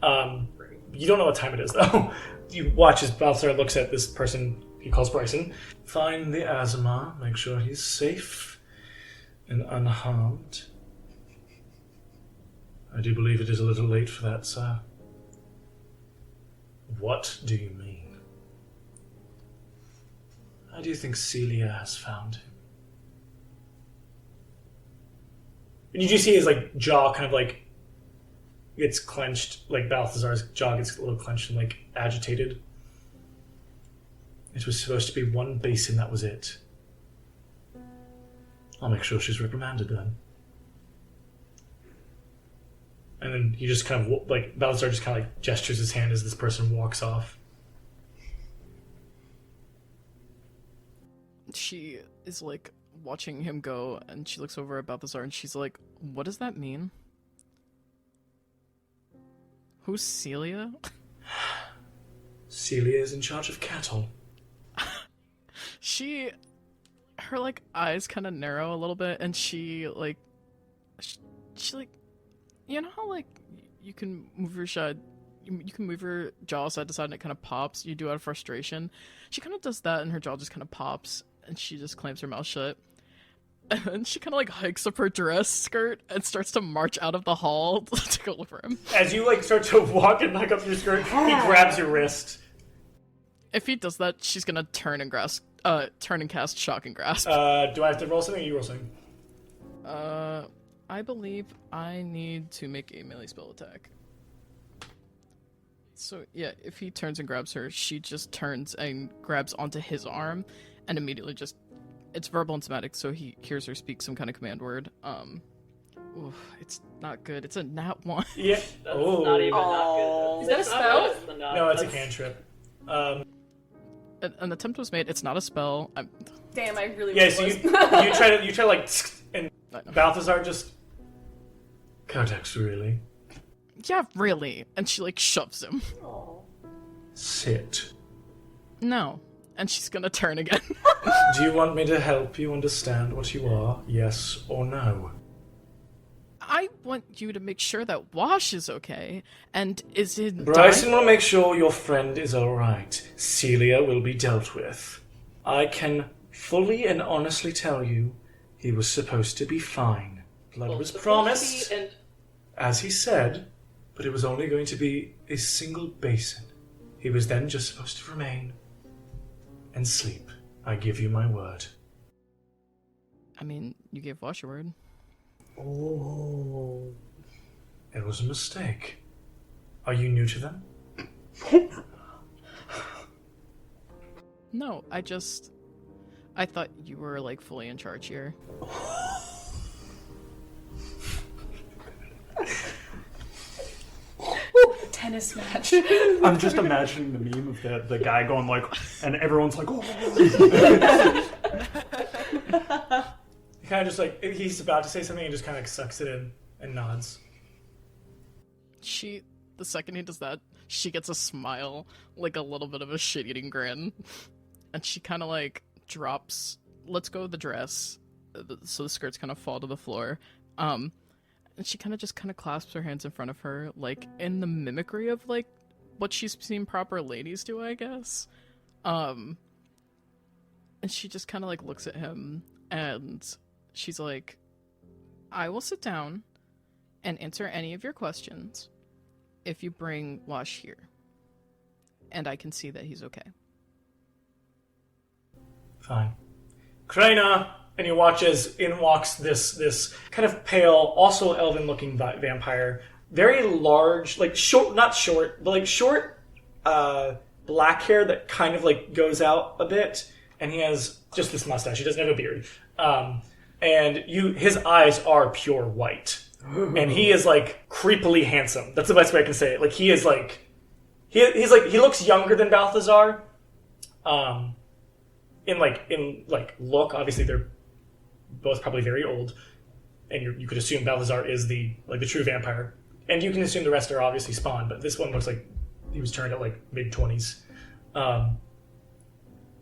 You don't know what time it is though. You watch as Balthazar looks at this person he calls Bryson. Find the Azamar, make sure he's safe and unharmed. I do believe it is a little late for that, sir. What do you mean? I do think Celia has found him. And you do see his like jaw kind of like gets clenched, like Balthazar's jaw gets a little clenched and like agitated. It was supposed to be one basin, that was it. I'll make sure she's reprimanded then. And then he just kind of, like, Balthazar just kind of like gestures his hand as this person walks off. She is like watching him go, and she looks over at Balthazar and she's like, what does that mean? Who's Celia? Celia is in charge of cattle. Her like eyes kind of narrow a little bit, and she like, you know how like you can move your you can move her jaw side to side and it kind of pops. You do it out of frustration. She kind of does that and her jaw just kind of pops and she just clamps her mouth shut. And then she kind of like hikes up her dress skirt and starts to march out of the hall to go look for him. As you like start to walk and hike up your skirt, he grabs your wrist. If he does that, she's gonna turn and cast Shock and Grasp. Do I have to roll something or you roll something? I believe I need to make a melee spell attack. So yeah, if he turns and grabs her, she just turns and grabs onto his arm and immediately just... It's verbal and somatic, so he hears her speak some kind of command word. It's not good. It's a nat 1. Yeah. That's not even not good. Is that a spell? No, it's a cantrip. An attempt was made. It's not a spell. Damn, I really Yeah, wish so it you was. try to like, and Balthazar just... Codex, really? Yeah, really. And she like shoves him. Sit. No. And she's gonna turn again. Do you want me to help you understand what you are? Yes or no? I want you to make sure that Wash is okay. And is it... Bryson will make sure your friend is alright. Celia will be dealt with. I can fully and honestly tell you he was supposed to be fine. Blood was promised, as he said, but it was only going to be a single basin. He was then just supposed to remain and sleep. I give you my word. I mean, you gave Wash your word. Oh. It was a mistake. Are you new to them? No, I thought you were like fully in charge here. Tennis match. I'm just imagining the meme of the guy going like, and everyone's like, oh. He kind of just like, he's about to say something and just kind of like sucks it in and nods. The second he does that, she gets a smile, like a little bit of a shit-eating grin. And she kind of like drops, lets go of the dress, so the skirts kind of fall to the floor. And she kind of clasps her hands in front of her, like in the mimicry of like what she's seen proper ladies do, I guess. And she just kind of like looks at him and she's like, I will sit down and answer any of your questions if you bring Wash here. And I can see that he's okay. Fine. Kraina! And you watch as in walks this kind of pale, also elven-looking vampire. Very large, like short, not short, but like short black hair that kind of like goes out a bit. And he has just this mustache. He doesn't have a beard. And his eyes are pure white. And he is like creepily handsome. That's the best way I can say it. Like he is like, he looks younger than Balthazar. In look, obviously they're both probably very old, and you could assume Balthazar is the true vampire, and you can assume the rest are obviously spawned. But this one looks like he was turned at like mid-20s.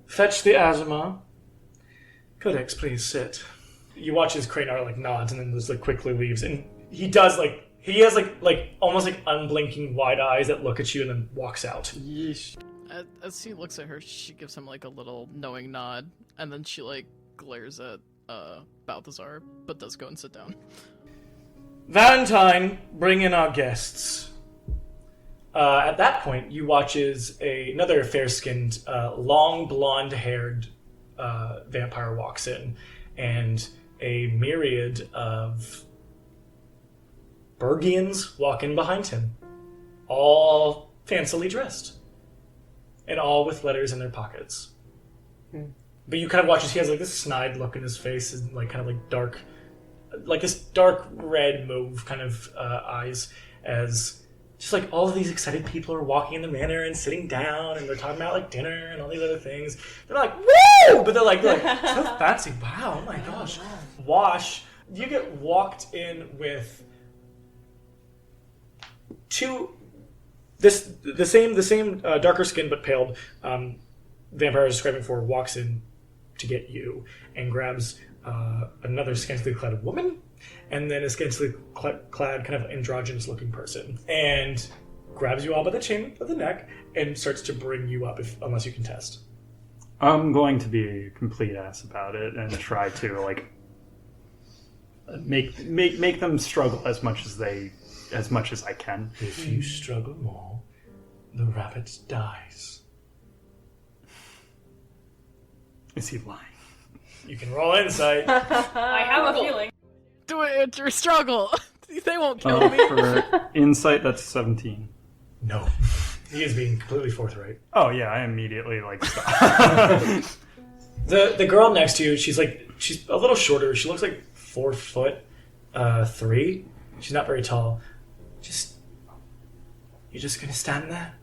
Fetch the Azuma. Codex, please sit. You watch as Kranar like nods and then just like quickly leaves, and he has almost like unblinking wide eyes that look at you and then walks out. Yeesh. As he looks at her, she gives him like a little knowing nod, and then she like glares at Balthazar, but does go and sit down. Valentine, bring in our guests. At that point, you watch as another fair-skinned, long blonde-haired vampire walks in, and a myriad of Bergians walk in behind him, all fancily dressed, and all with letters in their pockets. But you kind of watch as he has like this snide look in his face and like kind of like dark, like this dark red mauve kind of eyes, as just like all of these excited people are walking in the manor and sitting down and they're talking about like dinner and all these other things. They're like, woo! But they're like so fancy. Wow, oh my gosh. Wash, you get walked in with the same darker skinned but paled vampire I was describing before walks in to get you and grabs another scantily clad woman and then a scantily clad kind of androgynous looking person. And grabs you all by the chain of the neck and starts to bring you up, unless you can test. I'm going to be a complete ass about it and try to like make them struggle as much as I can. If you struggle more, the rabbit dies. Is he lying? You can roll insight. I have a feeling. Do it or struggle. They won't kill me. For insight, that's 17. No. He is being completely forthright. Oh yeah, I immediately like stop. The girl next to you, she's a little shorter. She looks like 4'3". She's not very tall. You're just gonna stand there,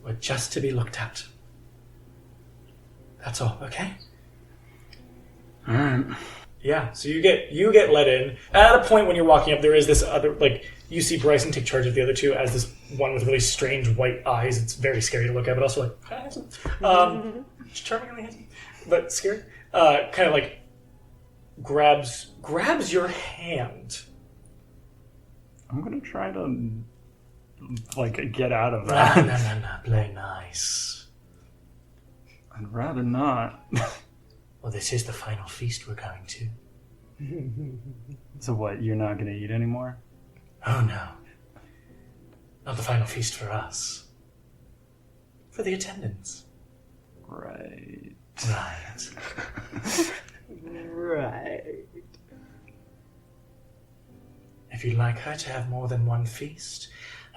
or just to be looked at. That's all, okay? All right. Yeah. So you get let in. At a point when you're walking up, there is this other you see Bryson take charge of the other two as this one with really strange white eyes. It's very scary to look at, but also like kind of handsome. Charmingly handsome, but scary. Kind of like grabs your hand. I'm gonna try to get out of that. No. Play nice. I'd rather not. Well, this is the final feast we're going to. So what? You're not gonna eat anymore? Oh no. Not the final feast for us. For the attendants. Right. Right. If you'd like her to have more than one feast,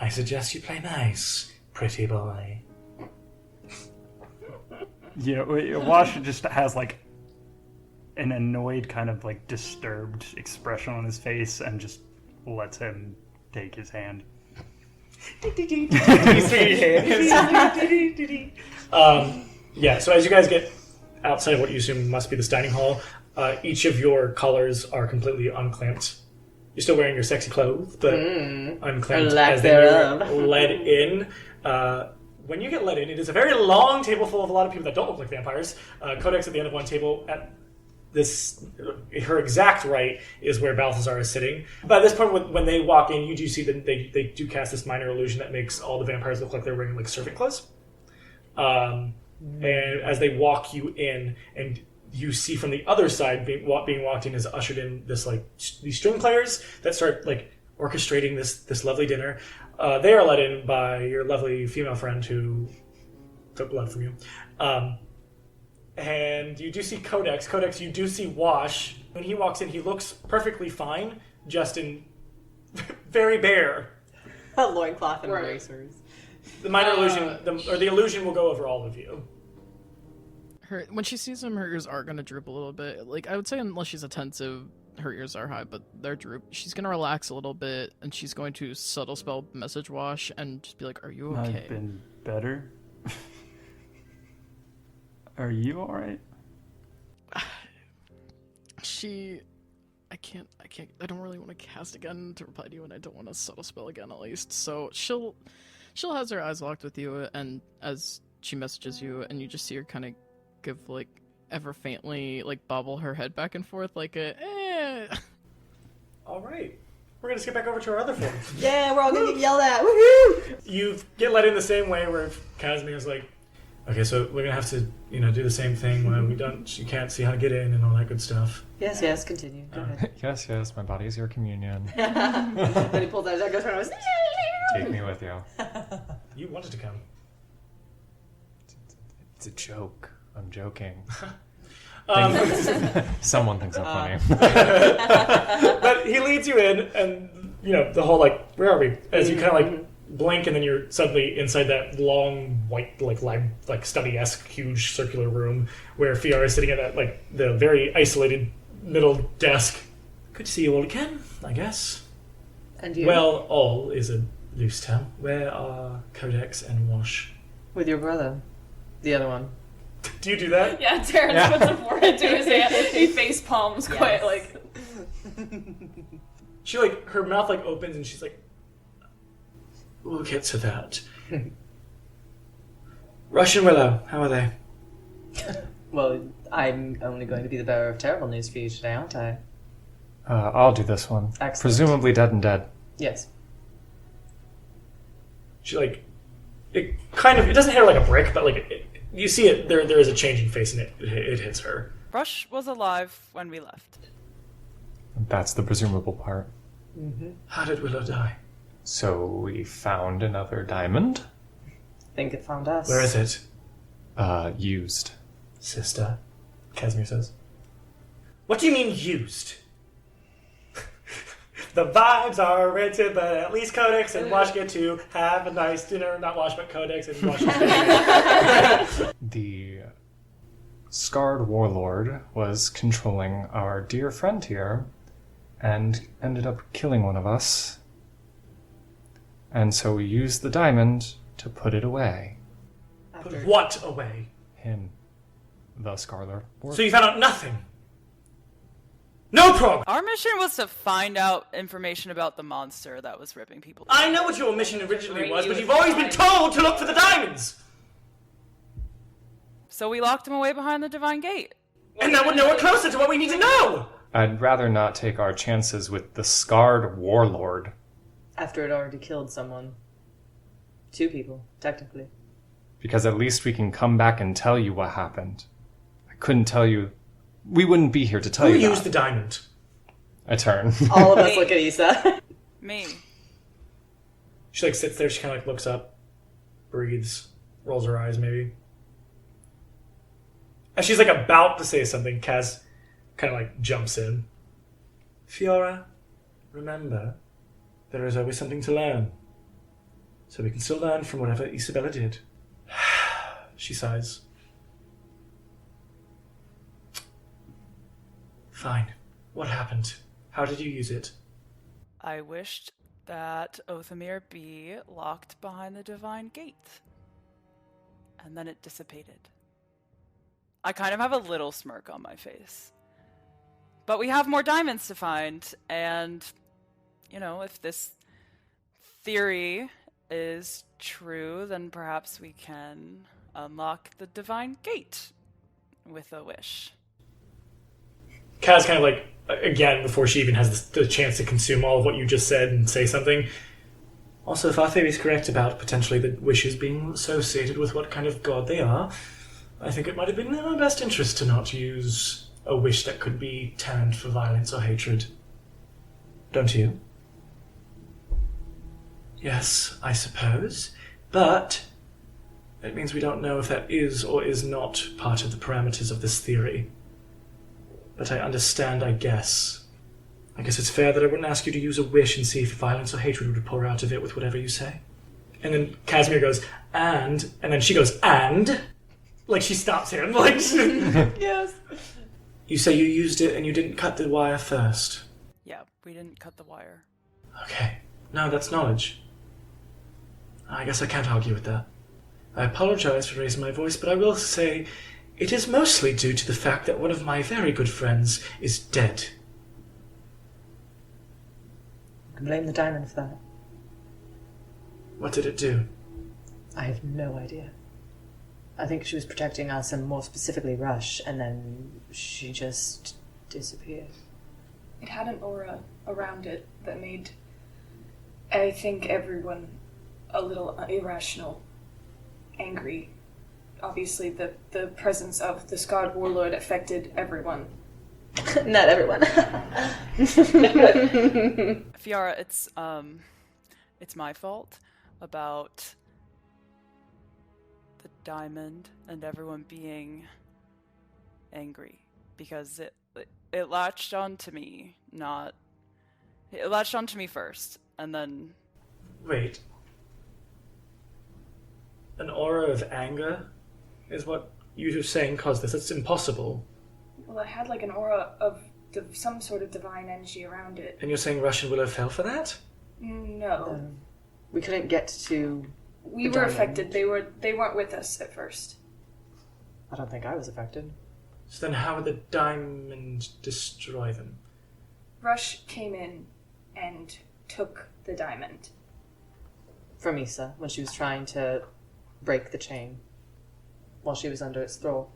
I suggest you play nice, pretty boy. Yeah, Wash just has an annoyed kind of disturbed expression on his face and just lets him take his hand. Yeah, so as you guys get outside of what you assume must be this dining hall, each of your collars are completely unclamped. You're still wearing your sexy clothes, but unclamped as they're led in. When you get let in, it is a very long table full of a lot of people that don't look like vampires. Codex at the end of one table. At her exact right is where Balthazar is sitting. By this point, when they walk in, you do see that they do cast this minor illusion that makes all the vampires look like they're wearing servant clothes. And as they walk you in, and you see from the other side being walked in is ushered in these string players that start orchestrating this lovely dinner. They are let in by your lovely female friend who took blood from you. And you do see Codex. Codex, you do see Wash. When he walks in, he looks perfectly fine, just in very bare. A loincloth and bracers. The minor illusion, the illusion will go over all of you. When she sees him, her ears are going to droop a little bit. I would say unless she's attentive, her ears are high, but they're drooped. She's going to relax a little bit, and she's going to subtle spell message Wash and just be like, are you okay? I've been better. Are you alright? I don't really want to cast again to reply to you, and I don't want to subtle spell again at least. So she'll has her eyes locked with you, and as she messages you, and you just see her kind of give ever faintly bobble her head back and forth like a All right. We're going to skip back over to our other forms. Yeah, we're all going to get yelled at. Woohoo! You get let in the same way where Casimir's okay, so we're going to have to, do the same thing when you can't see how to get in and all that good stuff. Yes, continue. Go ahead. Yes, my body is your communion. Then he pulls out his echo and goes, Take me with you. You wanted to come. It's a joke. I'm joking. Um, Someone thinks I'm funny. But he leads you in, and the whole where are we? As you kind of blink, and then you're suddenly inside that long white study-esque huge circular room where Fiara is sitting at that the very isolated middle desk. Good to see you all again, I guess. And you? Well, all is a loose term. Where are Codex and Wash? With your brother. The other one. Do you do that? Yeah, Terrence puts a forehead to his hand. He face palms quite She her mouth opens and she's we'll get to that. Rush and Willow, how are they? Well, I'm only going to be the bearer of terrible news for you today, aren't I? I'll do this one. Excellent. Presumably dead and dead. Yes. She like it doesn't hit her like a brick, but like you see it. There is a change in face, and it hits her. Rush was alive when we left. That's the presumable part. Mm-hmm. How did Willow die? So we found another diamond. I think it found us. Where is it? Used. Sister, Casimir says. What do you mean used? The vibes are rented, but at least Codex and Wash get to have a nice dinner. Not Wash, but Codex and Wash. The scarred warlord was controlling our dear friend here and ended up killing one of us. And so we used the diamond to put it away. Put what away? Him. The Scarlet Warlord. So you found out nothing? No progress! Our mission was to find out information about the monster that was ripping people. I know what your mission originally was, but you've always been told to look for the diamonds! So we locked him away behind the Divine Gate. And that would know it closer to what we need to know! I'd rather not take our chances with the scarred warlord. After it already killed someone. 2 people, technically. Because at least we can come back and tell you what happened. I couldn't tell you. We wouldn't be here to tell you Who that. used the diamond? I turn. All of us look at Issa. Me. She like sits there, she kind of like looks up, breathes, rolls her eyes maybe. As she's like about to say something, Kaz kind of like jumps in. Fiora, remember, there is always something to learn. So we can still learn from whatever Isabella did. She sighs. Fine. What happened? How did you use it? I wished that Othamir be locked behind the Divine Gate. And then it dissipated. I kind of have a little smirk on my face. But we have more diamonds to find, and, you know, if this theory is true, then perhaps we can unlock the Divine Gate with a wish. Kaz kind of like, again, before she even has the chance to consume all of what you just said and say something. Also, if our theory is correct about potentially the wishes being associated with what kind of god they are, I think it might have been in our best interest to not use a wish that could be turned for violence or hatred. Don't you? Yes, I suppose. But it means we don't know if that is or is not part of the parameters of this theory. But I understand, I guess. I guess it's fair that I wouldn't ask you to use a wish and see if violence or hatred would pour out of it with whatever you say. And then Casimir goes, and then she goes, and? Like she stops him, like... Yes. You say you used it and you didn't cut the wire first. Yeah, we didn't cut the wire. Okay. No, that's knowledge. I guess I can't argue with that. I apologize for raising my voice, but I will say it is mostly due to the fact that one of my very good friends is dead. You can blame the diamond for that. What did it do? I have no idea. I think she was protecting us, and more specifically Rush, and then she just disappeared. It had an aura around it that made, I think, everyone a little irrational, angry. Obviously, the presence of the Scarred Warlord affected everyone. Not everyone. Fiora, it's my fault about the diamond and everyone being angry because it latched onto me, it latched onto me first, and then... Wait. An aura of anger is what you were saying caused this. It's impossible. Well, it had like an aura of some sort of divine energy around it. And you're saying Rush and Willow fell for that? No. We couldn't get to... We were affected. They weren't with us at first. I don't think I was affected. So then how would the diamond destroy them? Rush came in and took the diamond. From Issa, when she was trying to break the chain while she was under its thrall.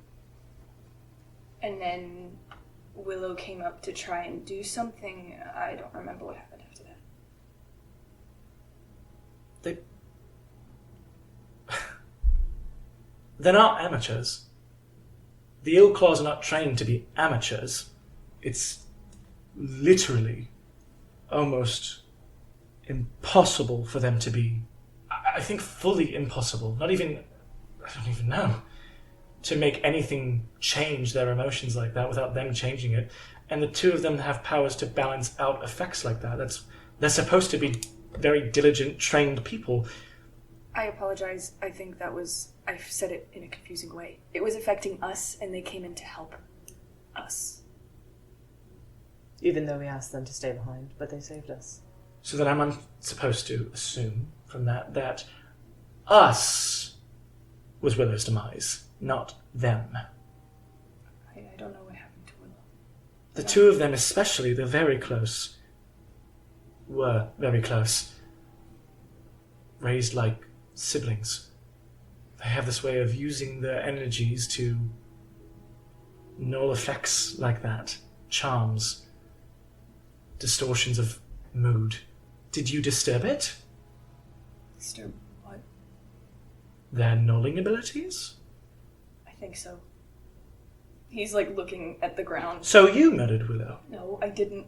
And then Willow came up to try and do something. I don't remember what happened after that. They're not amateurs. The Ill Claws are not trained to be amateurs. It's literally almost impossible for them to be, I think fully impossible, I don't even know, to make anything change their emotions like that without them changing it. And the two of them have powers to balance out effects like that. They're supposed to be very diligent, trained people. I apologize. I think I said it in a confusing way. It was affecting us, and they came in to help us. Even though we asked them to stay behind, but they saved us. So that I'm supposed to assume from that us was Willow's demise, not them. I don't know what happened to Willow. The two of them especially, they're very close. Were very close. Raised like siblings. They have this way of using their energies to null effects like that. Charms. Distortions of mood. Did you disturb it? Disturb what? Their nulling abilities? I think so. He's like looking at the ground. So you murdered Willow? No, I didn't.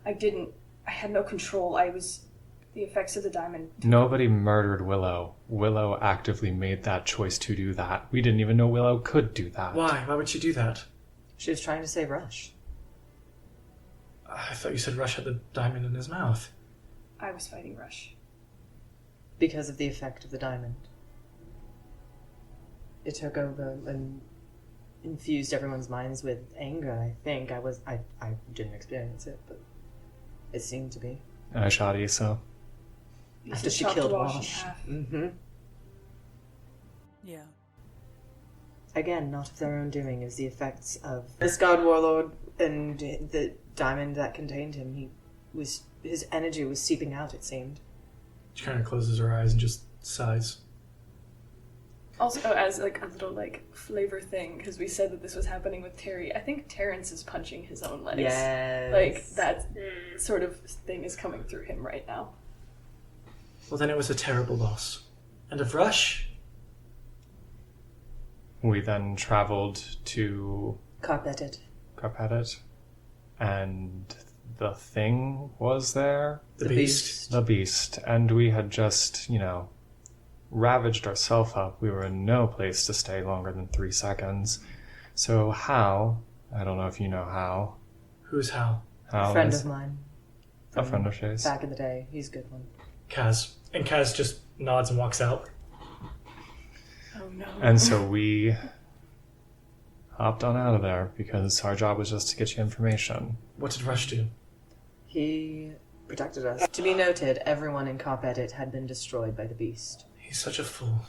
I had no control. The effects of the diamond. Nobody murdered Willow. Willow actively made that choice to do that. We didn't even know Willow could do that. Why? Why would she do that? She was trying to save Rush. I thought you said Rush had the diamond in his mouth. I was fighting Rush. Because of the effect of the diamond. It took over and infused everyone's minds with anger, I think. I didn't experience it, but it seemed to be. And I shot Issa. After she chopped killed Wash in Wash. half. Mm-hmm. Yeah. Again, not of their own doing. It was the effects of this god warlord and the diamond that contained him. His energy was seeping out, it seemed. She kind of closes her eyes and just sighs. Also, as like a little like flavor thing, because we said that this was happening with Terry. I think Terrence is punching his own legs. Yes. Like that sort of thing is coming through him right now. Well, then it was a terrible loss. And of Rush? We then traveled to Carpeted. Carpeted, and the thing was there. The Beast. The beast. And we had just, ravaged ourselves up. We were in no place to stay longer than 3 seconds. So Hal, I don't know if you know Hal. Who's Hal? Hal A friend is of mine. a friend of Shay's. Back in the day. He's a good one. Kaz. And Kaz just nods and walks out. Oh no. And so we hopped on out of there because our job was just to get you information. What did Rush do? He protected us. To be noted, everyone in Carpeted had been destroyed by the beast. He's such a fool.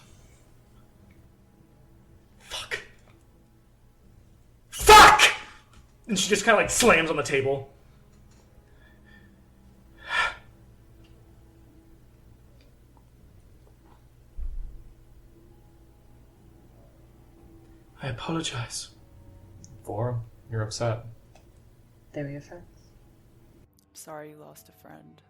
Fuck. Fuck! And she just kind of like slams on the table. I apologize. For you're upset. They were your friends. Sorry you lost a friend.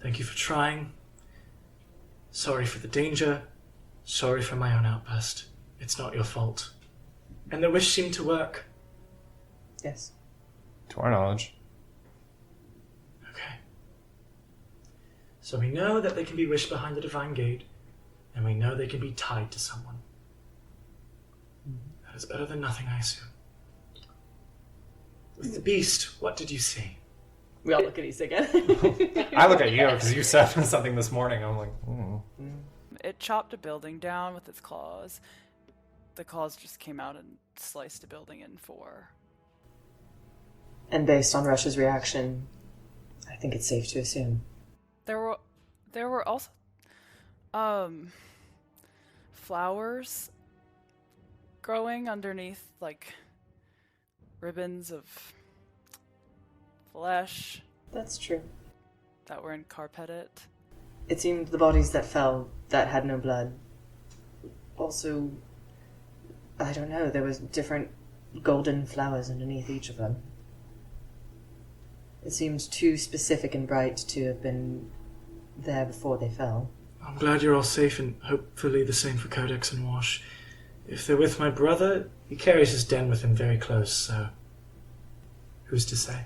Thank you for trying. Sorry for the danger. Sorry for my own outburst. It's not your fault. And the wish seemed to work. Yes. To our knowledge. Okay. So we know that they can be wished behind the Divine Gate, and we know they can be tied to someone. That is better than nothing, I assume. With the beast, what did you see? We all look at Issa again. I look at you because you said something this morning. I'm like, It chopped a building down with its claws. The claws just came out and sliced a building in 4. And based on Rush's reaction, I think it's safe to assume. There were also flowers growing underneath, like ribbons of flesh That's true. that were in Carpeted. It seemed the bodies that fell that had no blood. Also, I don't know, there was different golden flowers underneath each of them. It seemed too specific and bright to have been there before they fell. I'm glad you're all safe, and hopefully the same for Codex and Wash. If they're with my brother, he carries his den with him very close, so who's to say?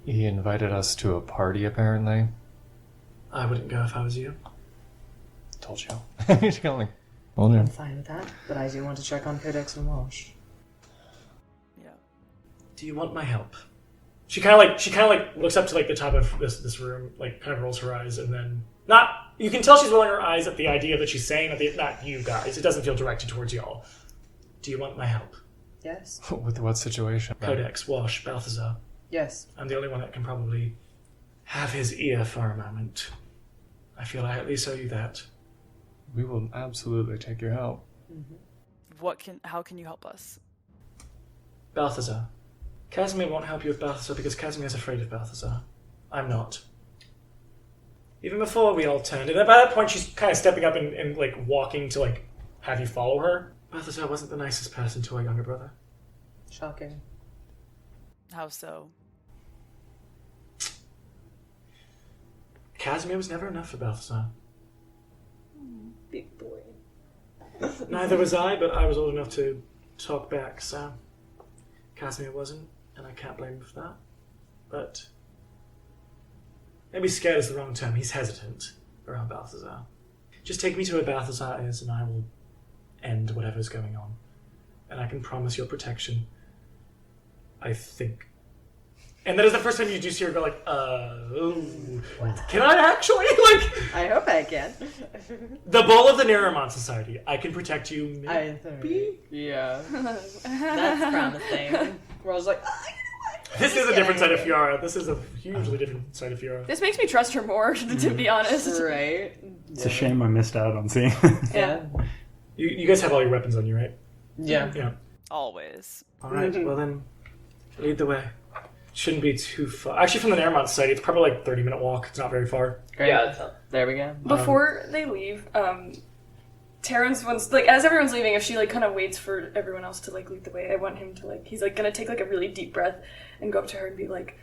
He invited us to a party, apparently. I wouldn't go if I was you. Told you. She's kind of like, well, I'm fine with that, but I do want to check on Codex and Wash. Yeah. Do you want my help? She kind of like looks up to like the top of this room, like kind of rolls her eyes, and then you can tell she's rolling her eyes at the idea that she's saying that not you guys. It doesn't feel directed towards y'all. Do you want my help? Yes. With what situation? Codex, Wash, Balthazar. Yes. I'm the only one that can probably have his ear for a moment. I feel I at least owe you that. We will absolutely take your help. Mm-hmm. How can you help us? Balthazar. Casimir won't help you with Balthazar because Casimir's afraid of Balthazar. I'm not. Even before we all turned, and by that point she's kind of stepping up and like walking to like have you follow her. Balthazar wasn't the nicest person to our younger brother. Shocking. How so? Casimir was never enough for Balthazar. Big boy. Neither was I, but I was old enough to talk back, so Casimir wasn't, and I can't blame him for that. But maybe scared is the wrong term. He's hesitant around Balthazar. Just take me to where Balthazar is, and I will end whatever's going on. And I can promise your protection. I think. And that is the first time you do see her go like, can I actually? Like, I hope I can. the bowl of the Neramon Society. I can protect you. Maybe. Yeah. That's promising. Rose like, this is a different side of Fiora. This is a hugely different side of Fiora. This makes me trust her more, to be honest. Right. It's a shame I missed out on seeing it. Yeah. You guys have all your weapons on you, right? Yeah. Yeah. Always. All right. Well then, lead the way. Shouldn't be too far. Actually, from the Neramon Society, it's probably like 30-minute walk. It's not very far. Great. Yeah, there we go. Before they leave, Terrence wants, like, as everyone's leaving, if she, like, kind of waits for everyone else to, like, lead the way, I want him to, like, he's, like, gonna take, like, a really deep breath and go up to her and be like,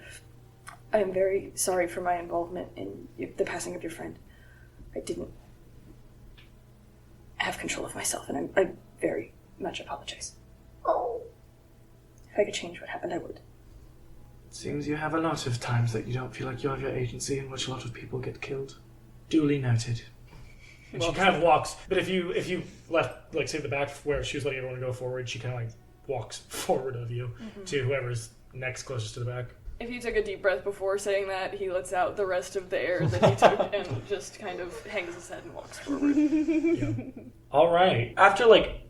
I am very sorry for my involvement in the passing of your friend. I didn't have control of myself, and I very much apologize. Oh. If I could change what happened, I would. Seems you have a lot of times that you don't feel like you have your agency, in which a lot of people get killed. Duly noted. And she kind of walks, but if you left, like, say, the back where she was letting everyone go forward, she kind of, like, walks forward of you to whoever's next closest to the back. If you took a deep breath before saying that, he lets out the rest of the air that he took and just kind of hangs his head and walks forward. Yeah. All right. After, like,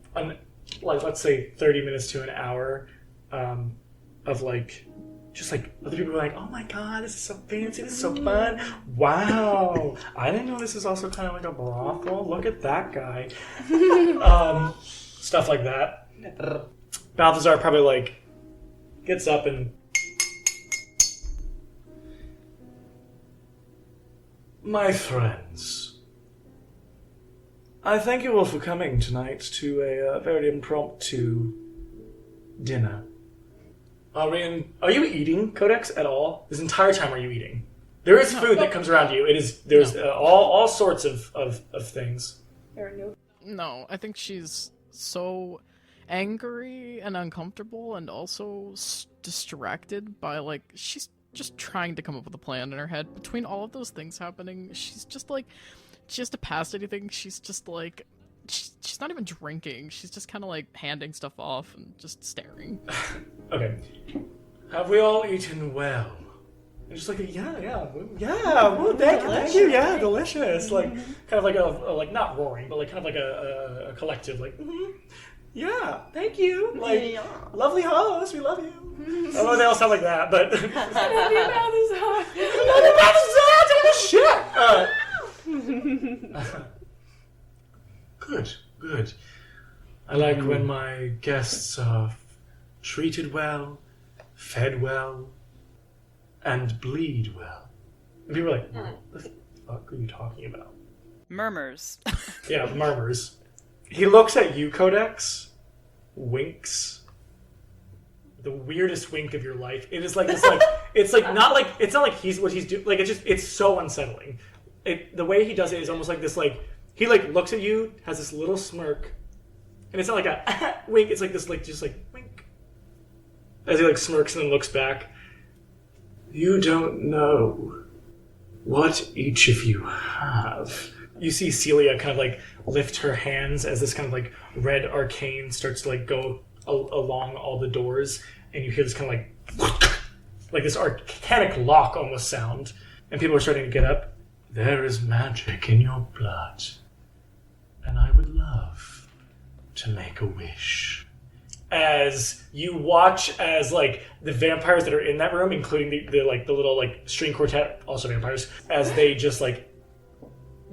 let's say 30 minutes to an hour of, like, just like other people were like, oh my god, this is so fancy, this is so fun. Wow. I didn't know this is also kind of like a brothel. Look at that guy. Stuff like that. Balthazar probably like gets up and my friends, I thank you all for coming tonight to a very impromptu dinner. Are you eating, Codex, at all? This entire time are you eating? There is food that comes around you. There's all sorts of things. There are no... No, I think she's so angry and uncomfortable and also distracted by, like, she's just trying to come up with a plan in her head. Between all of those things happening, she's just, like, she has to pass anything. She's just, like... She's not even drinking. She's just kind of like handing stuff off and just staring. Okay. Have we all eaten well? And just like, yeah. Well, thank you. Yeah, delicious. Like, kind of like a like not roaring, but like kind of like a collective, like, yeah, thank you. Like, lovely host, we love you. I know they all sound like that, but. Love you, Balthazar. Good. I like when my guests are treated well, fed well, and bleed well. And people are like, what the fuck are you talking about? Murmurs. Yeah, murmurs. He looks at you, Codex, winks. The weirdest wink of your life. It is like this, like, it's like not like it's not like he's what he's doing. Like it's so unsettling. The way he does it is almost like this. Like he like looks at you, has this little smirk, and it's not like a wink. It's like this, like just like wink, as he like smirks and then looks back. You don't know what each of you have. You see Celia kind of like lift her hands as this kind of like red arcane starts to like go along all the doors, and you hear this kind of like this arcanic lock almost sound, and people are starting to get up. There is magic in your blood, and I would love to make a wish. As you watch as like the vampires that are in that room, including the little like string quartet, also vampires, as they just like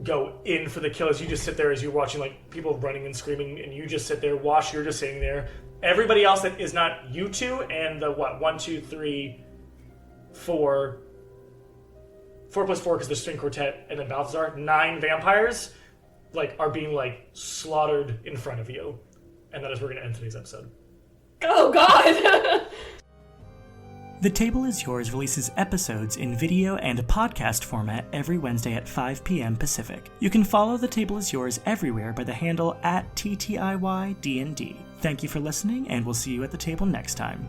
go in for the kill, as you just sit there as you're watching like people running and screaming, and you just sit there. Wash, you're just sitting there. Everybody else that is not you two and the 1, 2, 3, 4 plus 4 because the string quartet and then Balthazar, 9 vampires like are being like slaughtered in front of you, and that is where we're gonna end today's episode. Oh God! The Table is Yours releases episodes in video and podcast format every Wednesday at 5 p.m. Pacific. You can follow The Table is Yours everywhere by the handle @TTIYDND. Thank you for listening, and we'll see you at the table next time.